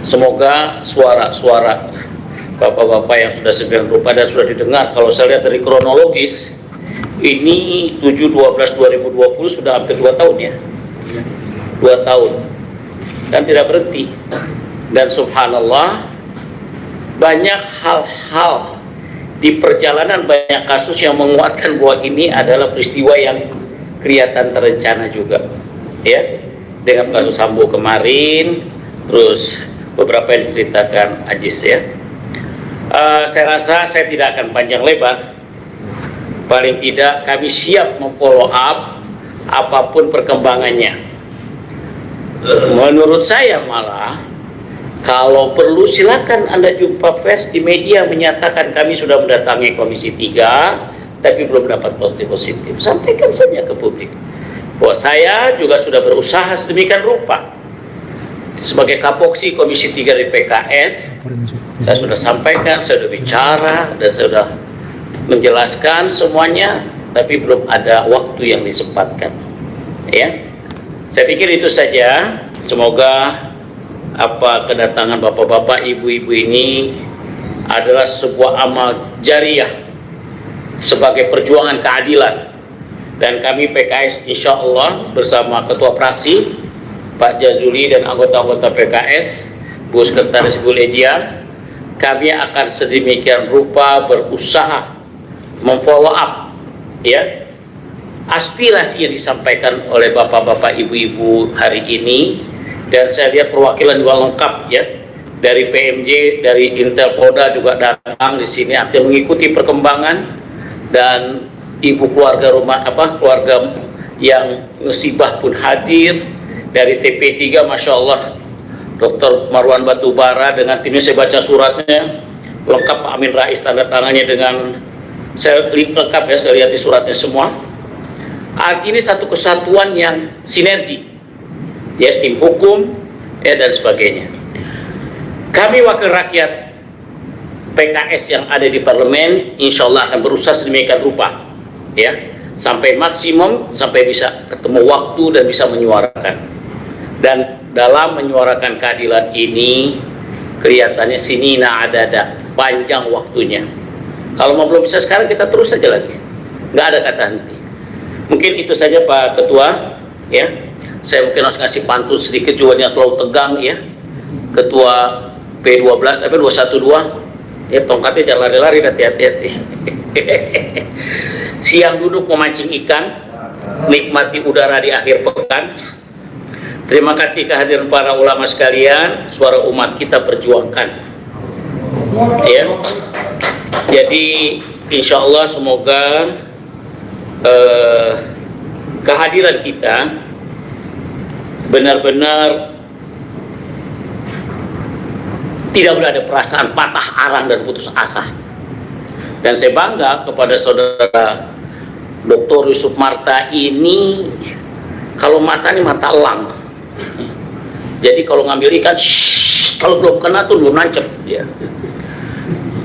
Semoga suara-suara bapak-bapak yang sudah sedang rupa dan sudah didengar, kalau saya lihat dari kronologis, ini 7/12/2020 sudah hampir 2 tahun ya. 2 tahun. Dan tidak berhenti. Dan subhanallah, banyak hal-hal di perjalanan, banyak kasus yang menguatkan bahwa ini adalah peristiwa yang kelihatan terencana juga. Ya, dengan kasus Sambo kemarin, terus beberapa yang diceritakan Ajis ya. Saya rasa saya tidak akan panjang lebar. Paling tidak kami siap memfollow up apapun perkembangannya. Menurut saya malah, kalau perlu silakan Anda jumpa pers di media menyatakan kami sudah mendatangi Komisi 3 tapi belum dapat positif. Sampaikan saja ke publik bahwa saya juga sudah berusaha sedemikian rupa. Sebagai Kapoksi Komisi 3 dari PKS, saya sudah sampaikan, saya sudah bicara, dan saya sudah menjelaskan semuanya, tapi belum ada waktu yang disempatkan. Ya, saya pikir itu saja. Semoga kedatangan bapak-bapak, ibu-ibu ini adalah sebuah amal jariah sebagai perjuangan keadilan. Dan kami PKS insya Allah bersama Ketua Fraksi Pak Jazuli dan anggota-anggota PKS, Bu Sekretaris Bu Ledia, kami akan sedemikian rupa berusaha memfollow up ya aspirasi yang disampaikan oleh bapak-bapak ibu-ibu hari ini. Dan saya lihat perwakilan juga lengkap ya, dari PMJ, dari Intel Polda juga datang di sini, artinya mengikuti perkembangan. Dan ibu keluarga keluarga yang musibah pun hadir. Dari TP3, Masya Allah, Dr. Marwan Batubara dengan timnya, saya baca suratnya lengkap, Pak Amin Rais tanda tangannya dengan saya lengkap ya, saya lihat di suratnya semua. Artinya ini satu kesatuan yang sinergi ya, tim hukum ya dan sebagainya. Kami wakil rakyat PKS yang ada di parlemen insya Allah akan berusaha sedemikian rupa ya, sampai maksimum, sampai bisa ketemu waktu dan bisa menyuarakan. Dan dalam menyuarakan keadilan ini kelihatannya sinina ada panjang waktunya. Kalau mau belum bisa sekarang, kita terus saja lagi, nggak ada kata henti. Mungkin itu saja Pak Ketua ya. Saya mungkin harus ngasih pantun sedikit juga, yang terlalu tegang ya. Ketua P12 212 ya, tongkatnya jangan lari-lari, hati-hati. Siang duduk memancing ikan, nikmati udara di akhir pekan. Terima kasih kehadiran para ulama sekalian, suara umat kita perjuangkan. Ya, jadi insya Allah semoga kehadiran kita benar-benar tidak boleh ada perasaan patah arang dan putus asa. Dan saya bangga kepada saudara Dr. Yusuf Marta ini, kalau mata ini mata elang. Jadi kalau ngambil ikan, kalau belum kena tuh belum nancep ya.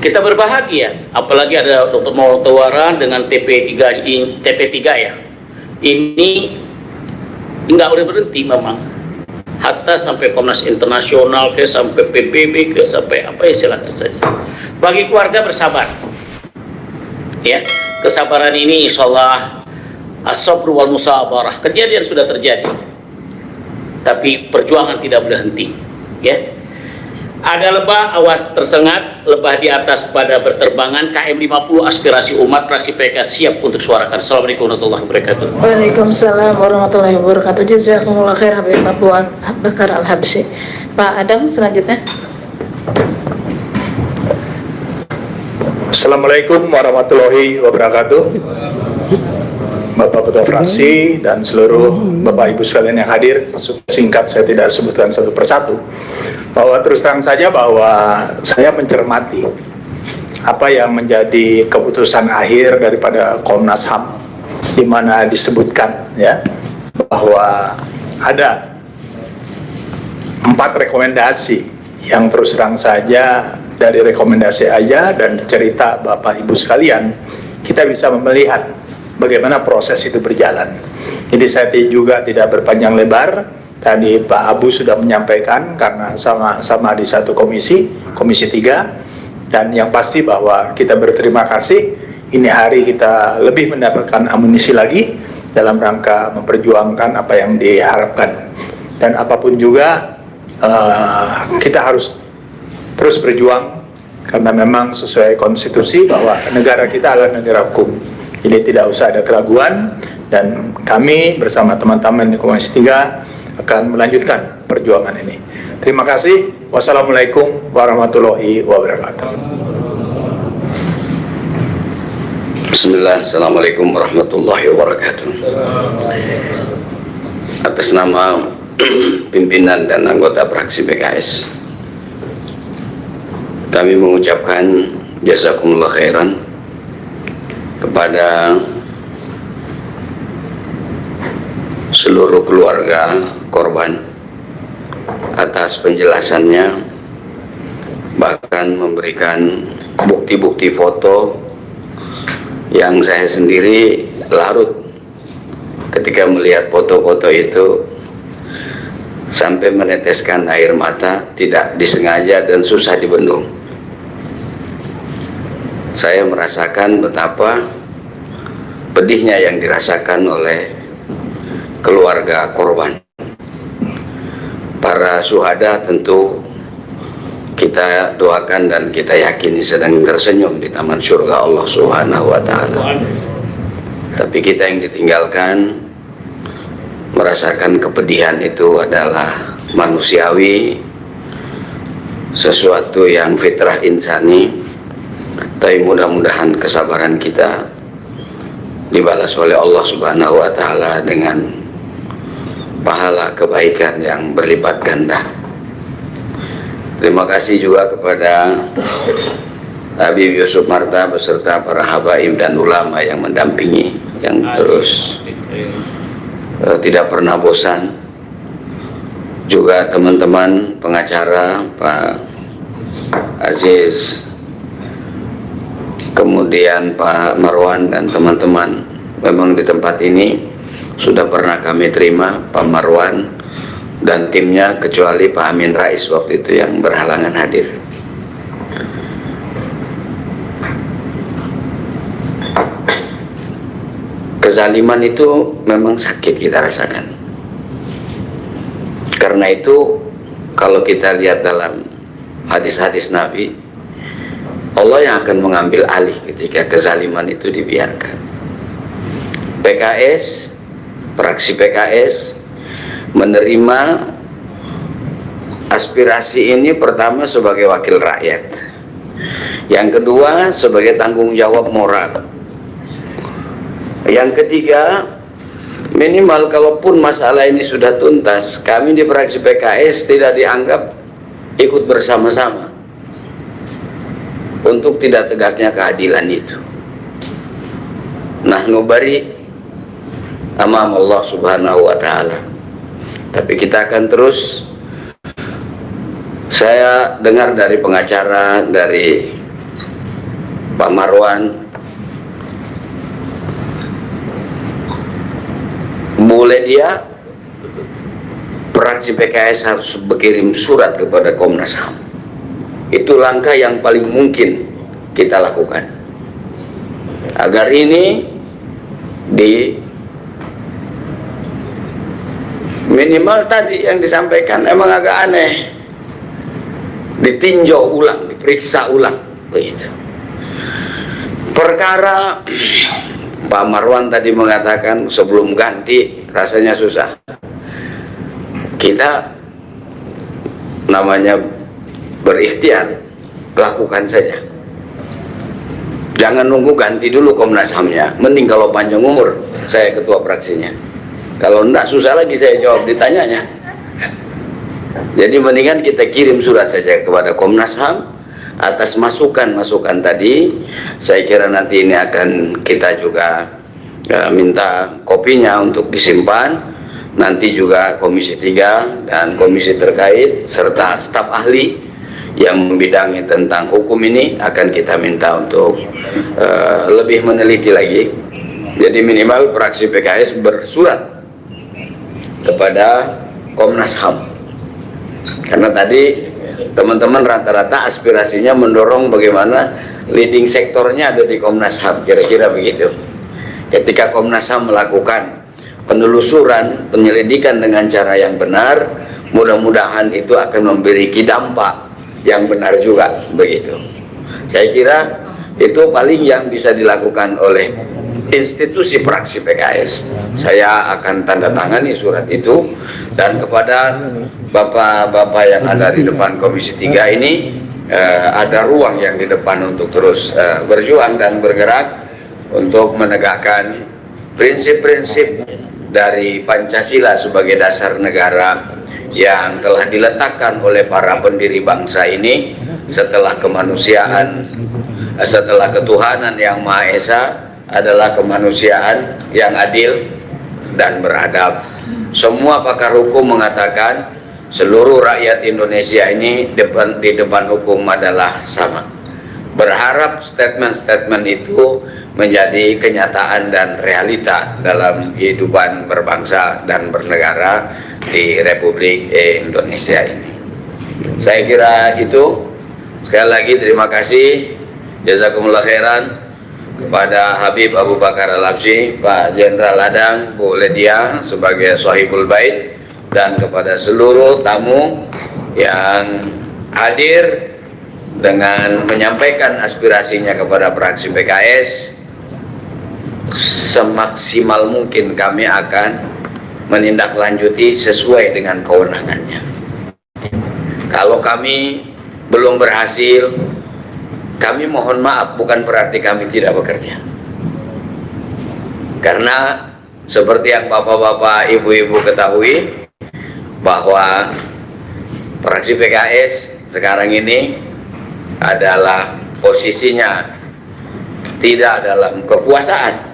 Kita berbahagia, apalagi ada Dr. Maulawara dengan TP3 ya. Ini nggak boleh berhenti memang. Hatta sampai Komnas Internasional, ke sampai PBB, ke sampai apa ya, silakan saja. Bagi keluarga bersabar. Ya, kesabaran ini insyaallah as-sabru wal musabarah. Kejadian sudah terjadi, tapi perjuangan tidak boleh henti. Ya, ada lebah awas tersengat, lebah di atas pada berterbangan. KM50 aspirasi umat, fraksi PK siap untuk suarakan. Assalamualaikum warahmatullahi wabarakatuh. Waalaikumsalam warahmatullahi wabarakatuh. Jazakumullah khair Habib Abu Bakar Al-Habsyi. Pak Adam selanjutnya. Assalamualaikum warahmatullahi wabarakatuh. Bapak Ketua Fraksi dan seluruh Bapak Ibu sekalian yang hadir, singkat saya tidak sebutkan satu persatu, bahwa terus terang saja bahwa saya mencermati apa yang menjadi keputusan akhir daripada Komnas HAM, di mana disebutkan ya bahwa ada 4 rekomendasi yang terus terang saja dari rekomendasi aja dan cerita Bapak Ibu sekalian kita bisa melihat bagaimana proses itu berjalan. Jadi saya juga tidak berpanjang lebar. Tadi Pak Abu sudah menyampaikan karena sama-sama di satu komisi 3, dan yang pasti bahwa kita berterima kasih ini hari kita lebih mendapatkan amunisi lagi dalam rangka memperjuangkan apa yang diharapkan. Dan apapun juga kita harus terus berjuang karena memang sesuai konstitusi bahwa negara kita adalah negara hukum. Jadi tidak usah ada keraguan, dan kami bersama teman-teman di Komisi 3 akan melanjutkan perjuangan ini. Terima kasih. Wassalamualaikum warahmatullahi wabarakatuh. Bismillah, Assalamualaikum warahmatullahi wabarakatuh. Atas nama pimpinan dan anggota fraksi PKS, kami mengucapkan jazakumullah khairan kepada seluruh keluarga korban atas penjelasannya, bahkan memberikan bukti-bukti foto yang saya sendiri larut ketika melihat foto-foto itu sampai meneteskan air mata, tidak disengaja dan susah dibendung. Saya merasakan betapa pedihnya yang dirasakan oleh keluarga korban. Para syuhada tentu kita doakan dan kita yakini sedang tersenyum di taman surga Allah Subhanahu wa Ta'ala. Tapi kita yang ditinggalkan merasakan kepedihan itu adalah manusiawi, sesuatu yang fitrah insani. Tapi mudah-mudahan kesabaran kita dibalas oleh Allah Subhanahu wa Ta'ala dengan pahala kebaikan yang berlipat ganda. Terima kasih juga kepada Habib Yusuf Marta beserta para habaib dan ulama yang mendampingi, yang terus tidak pernah bosan. Juga teman-teman pengacara Pak Aziz, kemudian Pak Marwan dan teman-teman. Memang di tempat ini sudah pernah kami terima Pak Marwan dan timnya, kecuali Pak Amin Rais waktu itu yang berhalangan hadir. Kezaliman itu memang sakit kita rasakan. Karena itu kalau kita lihat dalam hadis-hadis Nabi, Allah yang akan mengambil alih ketika kezaliman itu dibiarkan. PKS, fraksi PKS menerima aspirasi ini pertama sebagai wakil rakyat, yang kedua sebagai tanggung jawab moral, yang ketiga minimal kalaupun masalah ini sudah tuntas, kami di fraksi PKS tidak dianggap ikut bersama-sama untuk tidak tegaknya keadilan itu. Nahnu bari amam Allah Subhanahu wa Ta'ala. Tapi kita akan terus. Saya dengar dari pengacara, dari Pak Marwan, mulai dia fraksi PKS harus berkirim surat kepada Komnas HAM. Itu langkah yang paling mungkin kita lakukan agar ini di minimal tadi yang disampaikan emang agak aneh, ditinjau ulang, diperiksa ulang begitu. Perkara Pak Marwan tadi mengatakan sebelum ganti rasanya susah. Kita namanya berikhtiar, lakukan saja. Jangan nunggu ganti dulu Komnas HAM-nya. Mending kalau panjang umur, saya ketua fraksinya. Kalau enggak susah lagi saya jawab ditanyanya. Jadi mendingan kita kirim surat saja kepada Komnas HAM atas masukan-masukan tadi. Saya kira nanti ini akan kita juga minta kopinya untuk disimpan. Nanti juga Komisi 3 dan komisi terkait serta staf ahli yang membidangi tentang hukum ini akan kita minta untuk lebih meneliti lagi. Jadi minimal fraksi PKS bersurat kepada Komnas HAM, karena tadi teman-teman rata-rata aspirasinya mendorong bagaimana leading sektornya ada di Komnas HAM, kira-kira begitu. Ketika Komnas HAM melakukan penelusuran, penyelidikan dengan cara yang benar, mudah-mudahan itu akan memiliki dampak yang benar juga, begitu. Saya kira itu paling yang bisa dilakukan oleh institusi fraksi PKS. Saya akan tanda tangani surat itu, dan kepada bapak-bapak yang ada di depan Komisi 3 ini ada ruang yang di depan untuk terus berjuang dan bergerak untuk menegakkan prinsip-prinsip dari Pancasila sebagai dasar negara yang telah diletakkan oleh para pendiri bangsa ini setelah kemanusiaan, setelah ketuhanan yang Maha Esa adalah kemanusiaan yang adil dan beradab. Semua pakar hukum mengatakan seluruh rakyat Indonesia ini di depan hukum adalah sama. Berharap statement-statement itu menjadi kenyataan dan realita dalam kehidupan berbangsa dan bernegara di Republik Indonesia ini. Saya kira itu. Sekali lagi terima kasih, jazakumullah khairan kepada Habib Abu Bakar Al-Habsyi, Pak Jenderal Adang, Bu Ledia sebagai Sohibul Bait, dan kepada seluruh tamu yang hadir dengan menyampaikan aspirasinya kepada fraksi PKS. Semaksimal mungkin kami akan menindaklanjuti sesuai dengan kewenangannya. Kalau kami belum berhasil, kami mohon maaf, bukan berarti kami tidak bekerja. Karena seperti yang bapak-bapak, ibu-ibu ketahui, bahwa fraksi PKS sekarang ini adalah posisinya tidak dalam kekuasaan.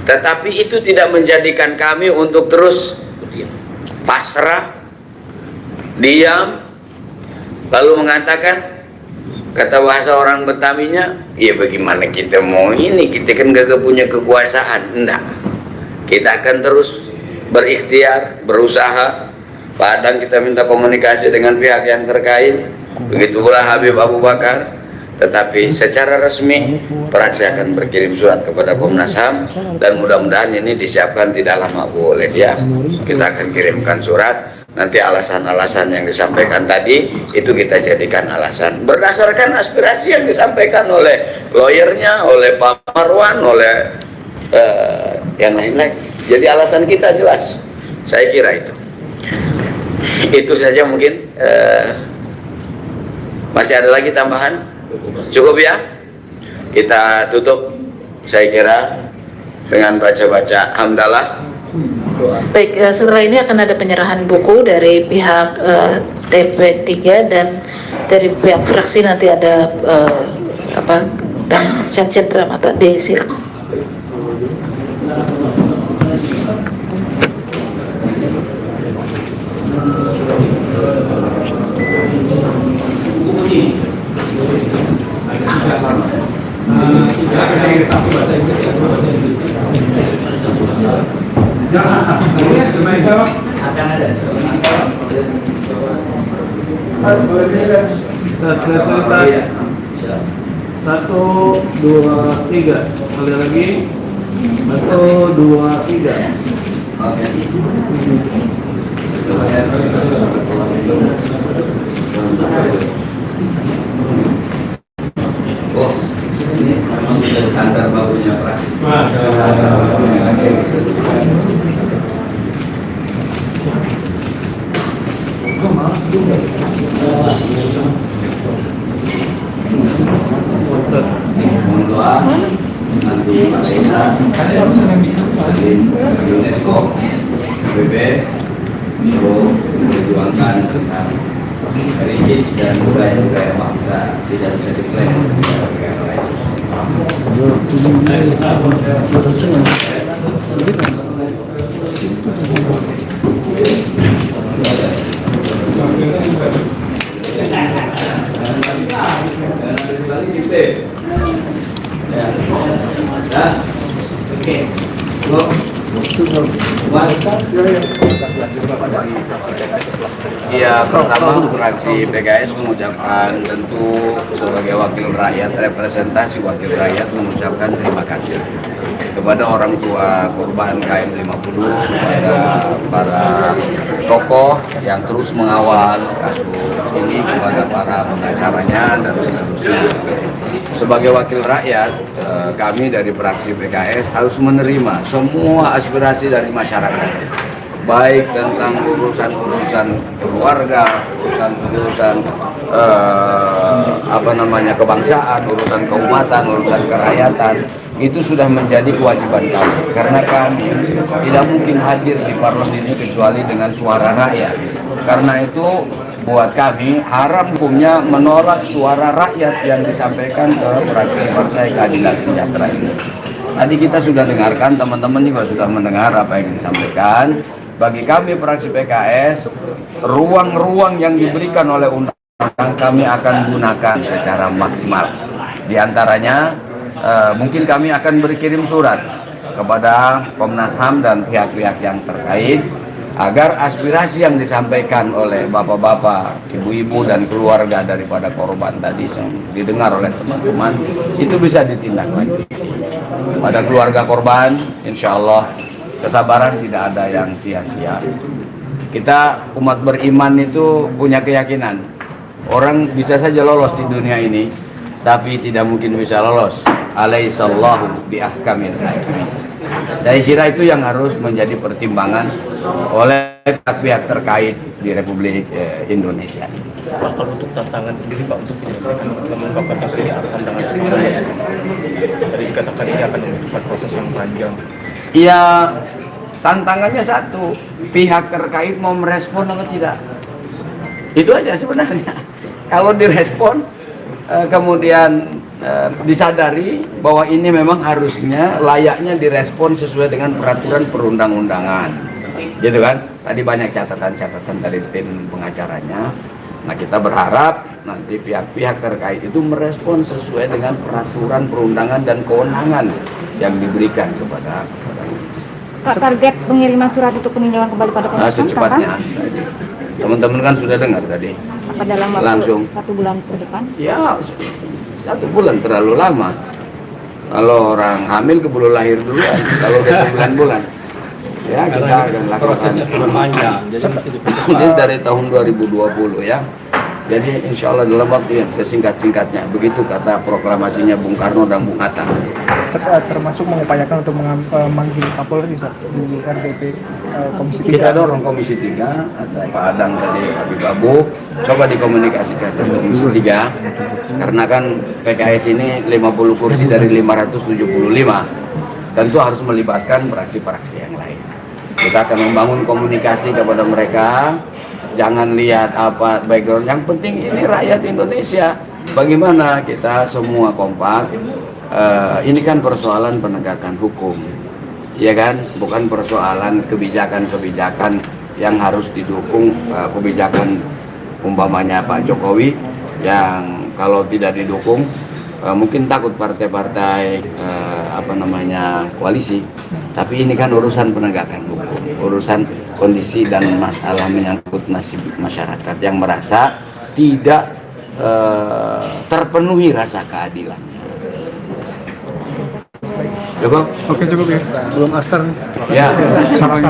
Tetapi itu tidak menjadikan kami untuk terus pasrah, diam, lalu mengatakan, kata bahasa orang Betaminya, ya bagaimana kita mau ini, kita kan gak punya kekuasaan. Enggak, kita akan terus berikhtiar, berusaha. Padang kita minta komunikasi dengan pihak yang terkait, begitu pula Habib Abu Bakar. Tetapi secara resmi fraksi akan berkirim surat kepada Komnas HAM, dan mudah-mudahan ini disiapkan tidak lama Bu Ledia. Kita akan kirimkan surat. Nanti alasan-alasan yang disampaikan tadi itu kita jadikan alasan berdasarkan aspirasi yang disampaikan oleh lawyernya, oleh Pak Marwan, oleh yang lain-lain. Jadi alasan kita jelas. Saya kira itu saja mungkin. Masih ada lagi tambahan? Cukup ya? Kita tutup, saya kira, dengan baca-baca hamdalah. Baik, setelah ini akan ada penyerahan buku dari pihak TP3 dan dari pihak fraksi nanti ada dan Chandra Mata silakan. Satu, dua, tiga. Kali lagi. 1, 2, 3. Oh, ini memang sudah standar bagusnya Pak. Mohon doa nanti Malaysia, UNESCO, PBB untuk memperjuangkan tentang heritage dan budaya-budaya bangsa tidak bisa diklaim oleh negara lain. Ya, pertama fraksi PKS mengucapkan, tentu sebagai wakil rakyat, representasi wakil rakyat, mengucapkan terima kasih kepada orang tua korban KM 50, kepada para tokoh yang terus mengawal kasus ini, kepada para pengacaranya dan seterusnya. Sebagai wakil rakyat, kami dari fraksi PKS harus menerima semua aspirasi dari masyarakat, baik tentang urusan-urusan keluarga, urusan-urusan kebangsaan, urusan keumatan, urusan kerakyatan. Itu sudah menjadi kewajiban kami, karena kami tidak mungkin hadir di parlemen ini kecuali dengan suara rakyat. Karena itu buat kami haram hukumnya menolak suara rakyat yang disampaikan ke fraksi Partai Keadilan Sejahtera ini. Tadi kita sudah dengarkan, teman-teman juga sudah mendengar apa yang disampaikan. Bagi kami fraksi PKS, ruang-ruang yang diberikan oleh undang-undang kami akan gunakan secara maksimal. Di antaranya, mungkin kami akan berkirim surat kepada Komnas HAM dan pihak-pihak yang terkait agar aspirasi yang disampaikan oleh bapak-bapak, ibu-ibu dan keluarga daripada korban tadi yang didengar oleh teman-teman itu bisa ditindaklanjuti. Pada keluarga korban, insya Allah kesabaran tidak ada yang sia-sia. Kita umat beriman itu punya keyakinan orang bisa saja lolos di dunia ini, tapi tidak mungkin bisa lolos. Alaihissallahu biahkamil hakimin. Saya kira itu yang harus menjadi pertimbangan oleh pihak terkait di Republik Indonesia. Pak, kalau untuk tantangan sendiri Pak, untuk menyelesaikan mengungkapkan kasus ini apa tantangan dari dikatakan ini akan membutuhkan proses yang panjang? Ya, tantangannya satu, pihak terkait mau merespon atau tidak. Itu aja sebenarnya. Kalau direspon, kemudian disadari bahwa ini memang harusnya layaknya direspon sesuai dengan peraturan perundang-undangan, gitu kan? Tadi banyak catatan-catatan dari tim pengacaranya. Nah, kita berharap nanti pihak-pihak terkait itu merespon sesuai dengan peraturan perundangan dan kewenangan yang diberikan kepada Pak, target pengiriman surat untuk peninjauan kembali pada Komnas HAM secepatnya. Teman-teman kan sudah dengar tadi. Apa dalam waktu langsung 1 bulan ke depan? Ya, 1 bulan terlalu lama. Kalau orang hamil keburu lahir duluan, kalau udah 9 bulan. Ya, kita akan lakukan. Ini dari tahun 2020 ya. Jadi insya Allah dalam waktu yang sesingkat-singkatnya, begitu kata proklamasinya Bung Karno dan Bung Hatta. Termasuk mengupayakan untuk memanggil Kapolri di RDP Komisi 3. Kita dorong Komisi 3, ada Pak Adang tadi, Habib Abu, coba dikomunikasikan ke Komisi 3, karena kan PKS ini 50 kursi dari 575, tentu harus melibatkan fraksi-fraksi yang lain. Kita akan membangun komunikasi kepada mereka, jangan lihat apa background, yang penting ini rakyat Indonesia. Bagaimana kita semua kompak. Ini kan persoalan penegakan hukum, ya kan, bukan persoalan kebijakan-kebijakan yang harus didukung. Kebijakan umpamanya Pak Jokowi yang kalau tidak didukung mungkin takut partai-partai koalisi. Tapi ini kan urusan penegakan hukum, urusan kondisi dan masalah menyangkut nasib masyarakat yang merasa tidak terpenuhi rasa keadilan. Cukup? Oke, cukup ya. Belum asar nih. Ya. Saran.